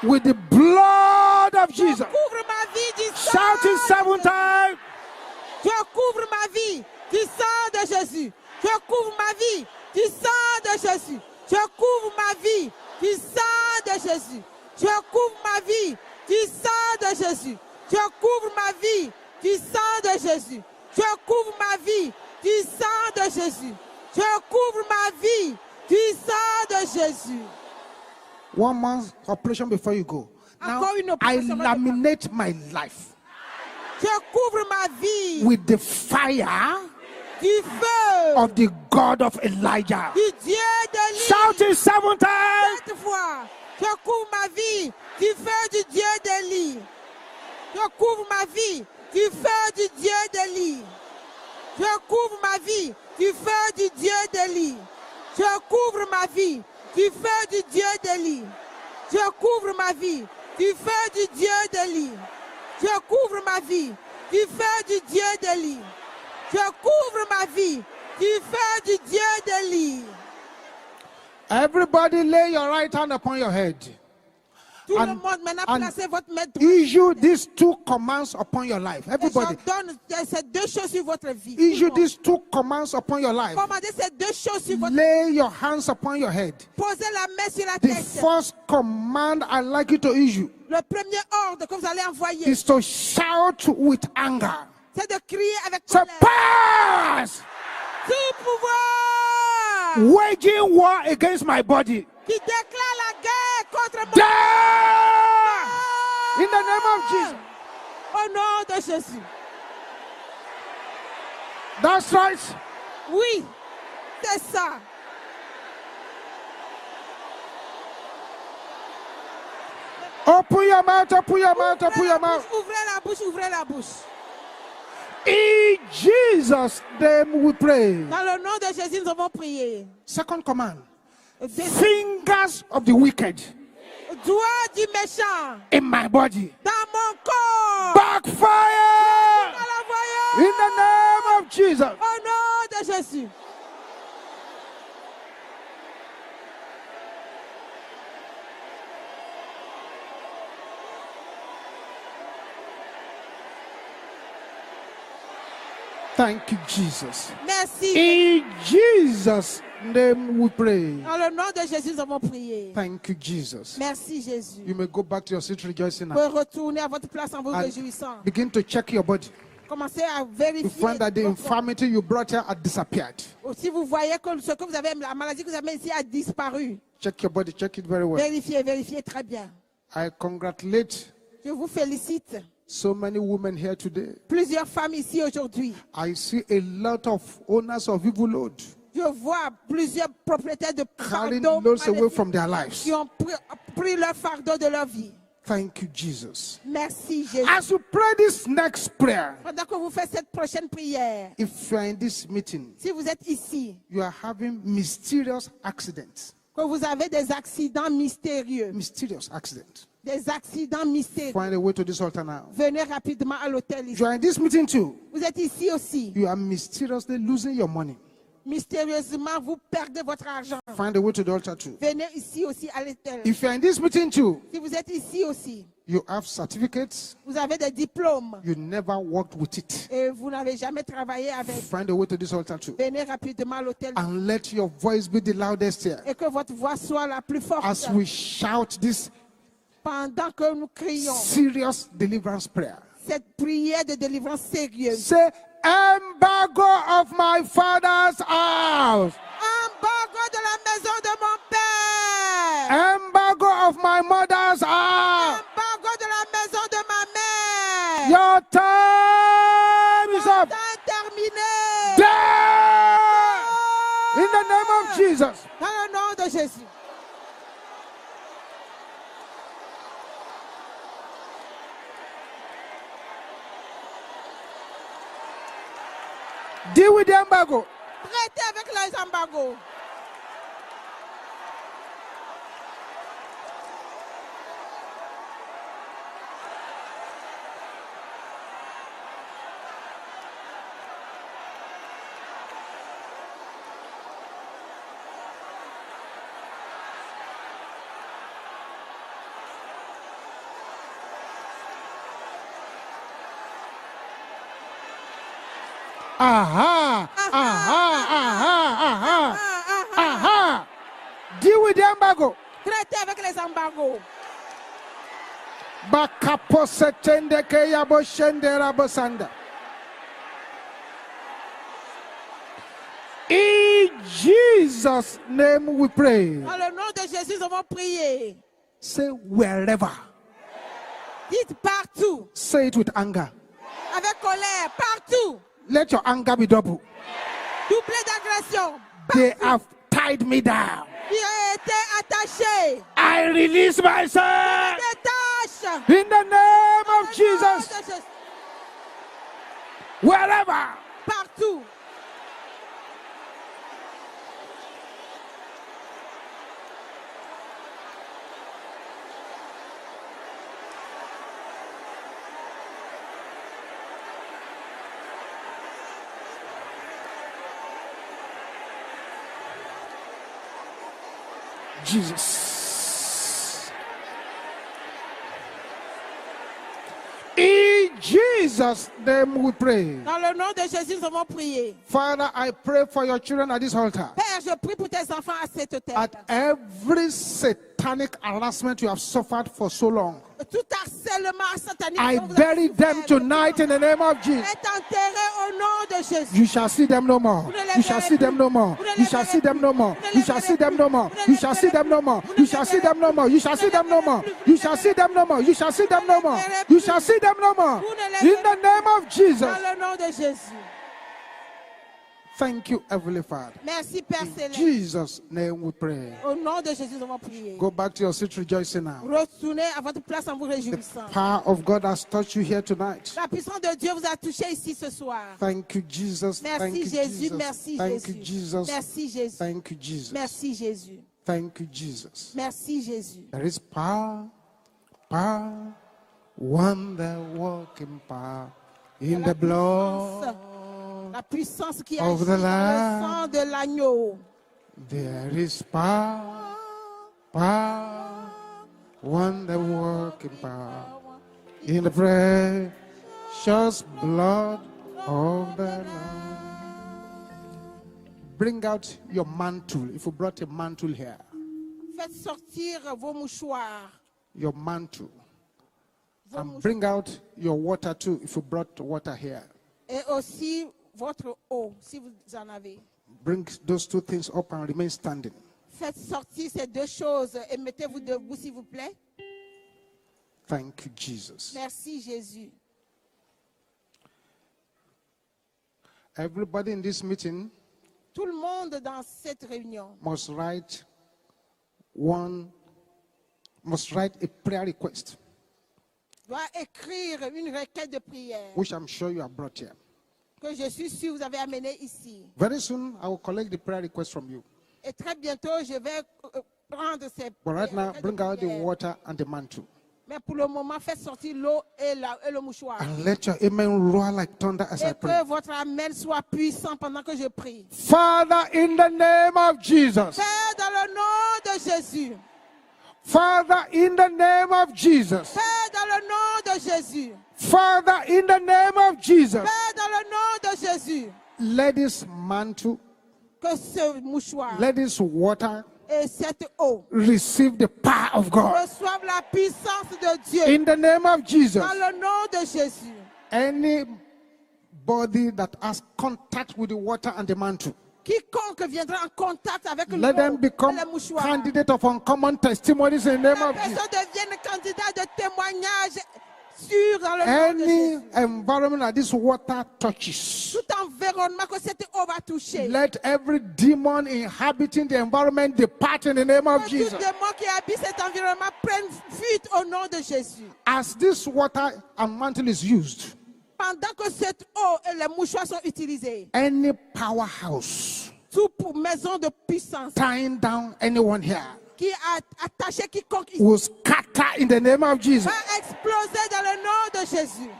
with the blood of Jesus. Je couvre ma vie du sang. Shout it 7 times. Je couvre ma vie du sang de Jésus. Je couvre ma vie du sang de Jésus. Je couvre ma vie du sang de Jésus. Je couvre ma vie du sang de Jésus. Je couvre ma vie du sang de Jésus. Je couvre ma vie du sang de Jésus. Je couvre ma vie du sang de Jésus. One man's operation before you go. Now, Encore une I opération. laminate my life Je couvre ma vie with the fire du feu of the God of Elijah. du Dieu d'Élie. Shout it 7 times. Cette fois, je couvre ma vie du feu du Dieu d'Élie. Je couvre ma vie du feu du Dieu d'Élie. Je couvre ma vie du feu du Dieu d'Élie. Je couvre ma vie du feu du Dieu d'Élie. Je couvre ma vie du feu du Dieu d'Élie. Je couvre ma vie du feu du Dieu d'Élie. Je couvre ma vie du feu du Dieu d'Élie. Everybody lay your right hand upon your head. Tout And- le monde maintenant and placez votre main droite. Issue these 2 commands upon your life. Et Everybody, j'ordonne ces deux choses sur votre vie. issue Tout le monde. these 2 commands upon your life. Commandez ces deux choses sur votre vie. Lay your hands upon your head. Posez la main sur la The tête. first command I'd like you to issue Le premier ordre que vous allez envoyer, is to shout with anger. c'est de crier avec Say, colère. pass! Tout pouvoir Waging war against my body. qui déclare la guerre contre mon Die! In the name of Jesus. Au nom de Jésus. That's right. Oui, c'est ça. Open your mouth, open your mouth, open your mouth. Ouvrez la bouche, ouvrez la bouche. In Jesus' name we pray. Dans le nom de Jésus, nous avons prié. Second command. Des Fingers of the wicked doigts du méchant in my body. dans mon corps. Backfire! À la In voyance. the name of Jesus. Au nom de Jésus. Thank you, Jesus. Merci. In Jesus' name we pray. Dans le nom de Jésus, nous avons prié. Thank you, Jesus. Merci Jésus. You may go back to your seat rejoicing Vous now. pouvez retourner à votre place en vous And réjouissant. begin to check your body. Commencez à You vérifier. find that the votre corps. infirmity you brought here had disappeared. Si vous voyez que ce que vous avez, la maladie que vous avez ici a disparu, Check your body, check it very well. vérifiez, vérifiez très bien. I congratulate Je vous félicite. so many women here today. Plusieurs femmes ici aujourd'hui. I see a lot of owners of evil load Je vois plusieurs propriétaires de carrying fardeaux loads away maléfiques from their lives. qui ont pris leur fardeau de leur vie. Thank you, Jesus. Merci Jésus. As you pray this next prayer, Pendant que vous faites cette prochaine prière, if you are in this meeting, si vous êtes ici, you are having mysterious accidents. que vous avez des accidents mystérieux, Mysterious accidents. des accidents mystérieux, Find a way to this altar now. venez rapidement à l'hôtel If ici. you are in this meeting too, Vous êtes ici aussi. you are mysteriously losing your money. Mystérieusement, vous perdez votre argent. Find a way to the altar too. Venez ici aussi à l'hôtel. If you are in this meeting too, Si vous êtes ici aussi, you have certificates, vous avez des diplômes you never worked with it. et vous n'avez jamais travaillé avec. Find a way to this altar too. Venez rapidement à l'hôtel And let your voice be the loudest here. et que votre voix soit la plus forte As we shout this pendant que nous crions serious deliverance prayer. cette prière de délivrance sérieuse. Say, embargo of my father's house. Embargo de la maison de mon père. Embargo of my mother's house. Embargo de la maison de ma mère. Your time is up. Temps terminé. Death! In the name of Jesus. Dans le nom de Jésus. Deal with the embargo. Traitez avec les embargos. Aha. Aha. Deal with the embargo. Traitez avec les embargos. Bakaposetende keyabo shendera bosanda. In Jesus' name we pray. Dans le nom de Jésus, nous avons prié. Say wherever. Dites partout. Say it with anger. Avec colère, partout. Let your anger be double. Doublé d'agression. They have tied me down. Il a été attaché. I release myself Détache. in the name Au nom of de Jesus. Jésus. Wherever. Partout. Jesus. In Jesus' name we pray. Dans le nom de Jésus, nous avons prié. Father, I pray for your children at this altar. Père, je prie pour tes enfants à cette terre. At every satanic harassment you have suffered for so long, Tout harcèlement satanique. I dont vous avez bury them souffert, tonight in the name of Jesus. est enterré au nom de Jésus. You shall see them no more. You shall see them no more. You shall see them no more. You shall see them no more. You shall see them no more. You shall see them no more. You shall see them no more. You shall see them no more. You shall see them no more. You shall see them no more. In the name of Jesus. Dans le nom de Jésus. Thank you, Heavenly Father. Merci, Père In Céleste. Jesus' name we pray. Au nom de Jésus, nous avons prié. Go back to your seat rejoicing now. Retournez à votre place en vous The réjouissant. power of God has touched you here tonight. La puissance de Dieu vous a touché ici ce soir. Thank you, Jesus. Thank Merci you, Jésus, Jesus. merci Thank you, Jésus. Jesus. Merci Jésus. Thank you, Jesus. Merci Jésus. Thank you, Jesus. Merci Jésus. There is power, wonder working power in the blood. La puissance qui Of agit the dans le Lamb. sang de l'agneau. There is power, wonder working power in the precious blood of the Lamb. Bring out your mantle. If you brought a mantle here, Faites sortir vos mouchoirs. your mantle. Vos And mouchoirs. bring out your water too, if you brought water here. Et aussi votre eau, si vous en avez. Bring those two things up and remain standing. Faites sortir ces deux choses et mettez-vous debout, s'il vous plaît. Thank you, Jesus. Merci Jésus. Everybody in this meeting Tout le monde dans cette réunion must write a prayer request, doit écrire une requête de prière which I'm sure you have brought here. que je suis sûr vous avez amené ici. Very soon, I will collect the prayer request from you. Et très bientôt, je vais prendre ces But right now, requêtes de bring out the prière. water and the mantle. Mais pour le moment, faites sortir l'eau et le mouchoir. And let your amen roar like thunder as I Et pray. que votre amen soit puissant pendant que je prie. Father, in the name of Jesus. Père, dans le nom de Jésus. Father, in the name of Jesus. Père, dans le nom de Jésus. Father, in the name of Jesus. Père, dans le nom de Jésus. Let this mantle, Que ce mouchoir let this water et cette eau receive the power of God. reçoivent la puissance de Dieu. In the name of Jesus. Dans le nom de Jésus. Anybody that has contact with the water and the mantle, Quiconque viendra en contact avec l'eau let them et become le mouchoir. candidate of uncommon testimonies in the name La of Jesus. personne devienne candidat de témoignage sûr dans le nom de Any Jésus. environment that this water touches, Tout environnement que cette eau va toucher. let every demon inhabiting the environment depart in the name of Que tout Jesus. démon qui habite cet environnement prenne fuite au nom de Jésus. As this water and mantle is used, Pendant que cette eau et les mouchoirs sont utilisés, any powerhouse tout pour maison de puissance tying down anyone here qui a attaché quiconque ici will scatter in the name of Jesus. va exploser dans le nom de Jésus.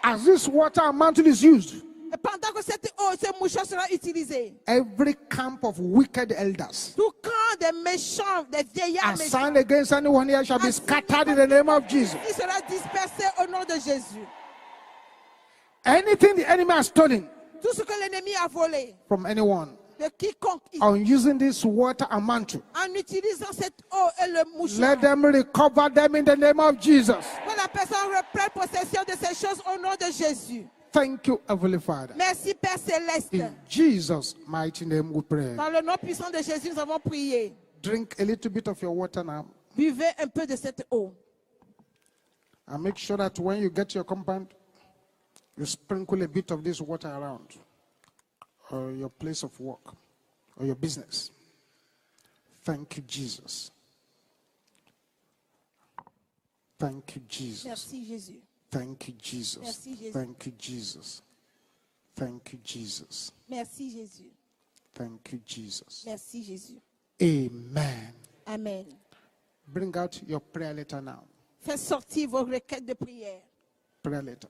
As this water and mantle is used, Et pendant que cette eau et ces mouchoirs seront utilisés, every camp of wicked elders tout camp des méchants, des vieillards méchants, assigned against anyone here shall be scattered in the name of Jesus. qui sera dispersé au nom de Jésus. Anything the enemy has stolen, Tout ce que l'ennemi a volé from anyone de quiconque ici, on using this water and mantle, en utilisant cette eau et le mouchoir, let them recover them in the name of Jesus. que la personne reprenne possession de ces choses au nom de Jésus. Thank you, Heavenly Father. Merci Père Céleste. In Jesus' mighty name we pray. Dans le nom puissant de Jésus, nous avons prié. Drink a little bit of your water now. Buvez un peu de cette eau. And make sure that when you get to your compound, you sprinkle a bit of this water around, or your place of work, or your business. Thank you, Jesus. Thank you, Jesus. Merci Jésus. Thank you, Jesus. Merci, Jésus. Thank you, Jesus. Thank you, Jesus. Merci Jésus. Thank you, Jesus. Merci Jésus. Amen. Amen. Bring out your prayer letter now. Faites sortir vos requêtes de prière. Prayer letter.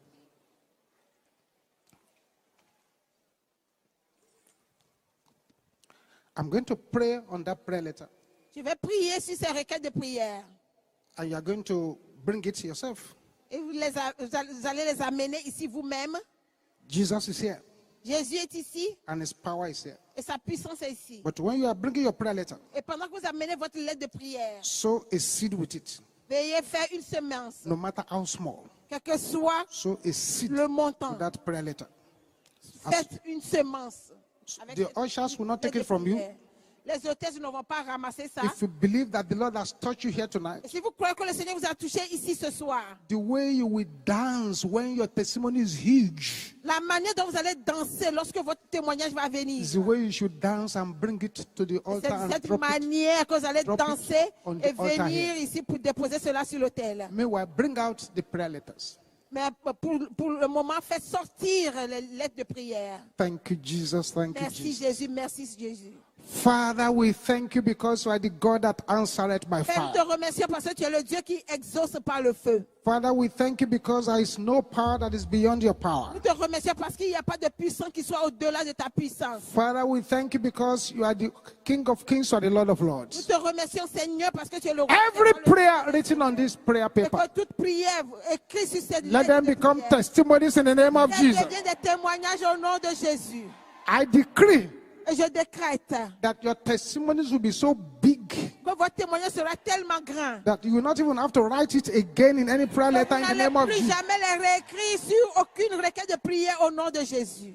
I'm going to pray on that prayer letter, Je vais prier sur ces requêtes de prière. and you're going to bring it yourself. Et vous allez les amener ici vous-même. Jesus is here, Jésus est ici and his power is here. et sa puissance est ici. But when you are bringing your prayer letter, Et pendant que vous amenez votre lettre de prière, sow a seed with it, veuillez faire une semence, no matter how small. quel que soit Sow a seed le with montant. that prayer letter. Faites une semence. avec The cette ushers will not take lettre de it from you. prière. Les hôtesses ne vont pas ramasser ça. If you believe that the Lord has touched you here Et tonight, si vous croyez que le Seigneur vous a touché ici ce soir, the way you will dance when your testimony is huge la manière dont vous allez danser lorsque votre témoignage va venir, is the way you should dance and bring it to the c'est altar and cette drop it. manière que vous allez drop it danser on the et altar venir here. ici pour déposer cela sur l'autel. Meanwhile, bring out the prayer letters. Mais pour le moment, faites sortir les lettres de prière. Thank you, Jesus. Thank you, Merci Jesus. Jésus, merci Jésus. Father, we thank you because you are the God that answered by Père, nous te fire. remercions parce que tu es le Dieu qui exauce par le feu. Father, we thank you because there is no power that is beyond your power. Nous te remercions parce qu'il n'y a pas de puissance qui soit au-delà de ta puissance. Father, we thank you because you are the King of Kings, you are the Lord of Nous Lords. te remercions Seigneur parce que tu es le roi. Every des rois, prayer written on this prayer et paper, que toute prière écrite sur cette let lettre them de become prière, testimonies in the name of qu'elle Jesus. devienne des témoignages au nom de Jésus. I decree Et je décrète that your testimonies will be so big que votre témoignage sera tellement grand that you will not even have to write it again in any prayer que letter vous in the n'allez name of plus Jesus. jamais les réécrire sur aucune requête de prière au nom de Jésus.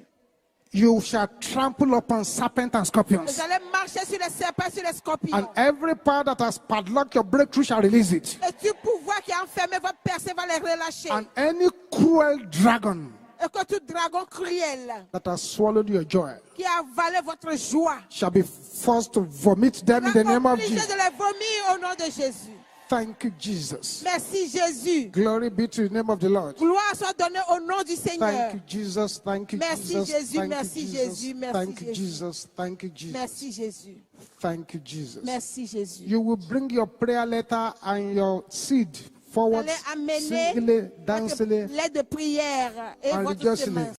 You shall trample upon serpents and Vous scorpions, allez marcher sur les serpents, sur les scorpions. and every power that has padlocked your breakthrough shall release it. Et tout pouvoir qui a enfermé votre percée va les relâcher. And any cruel dragon Et que tout dragon cruel that has swallowed your joy qui a avalé votre joie shall be forced to vomit them in the va name of obligé Jesus. de les vomir au nom de Jésus. Thank you, Jesus. Merci Jésus. Glory be to the name of the Lord. Gloire soit donnée au nom du Seigneur. Thank you, Jesus. Thank you, Merci, Jesus. Jésus. Thank Merci, you, Jésus. Jesus. Merci, Thank you, Jésus. Jesus. Thank you, Jesus. Merci Jésus. Thank you, Jesus. Merci Jésus. You will bring your prayer letter and your seed Vous forward, allez amener singly, votre dancily, lettre de prière et and votre rejoicingly. semence.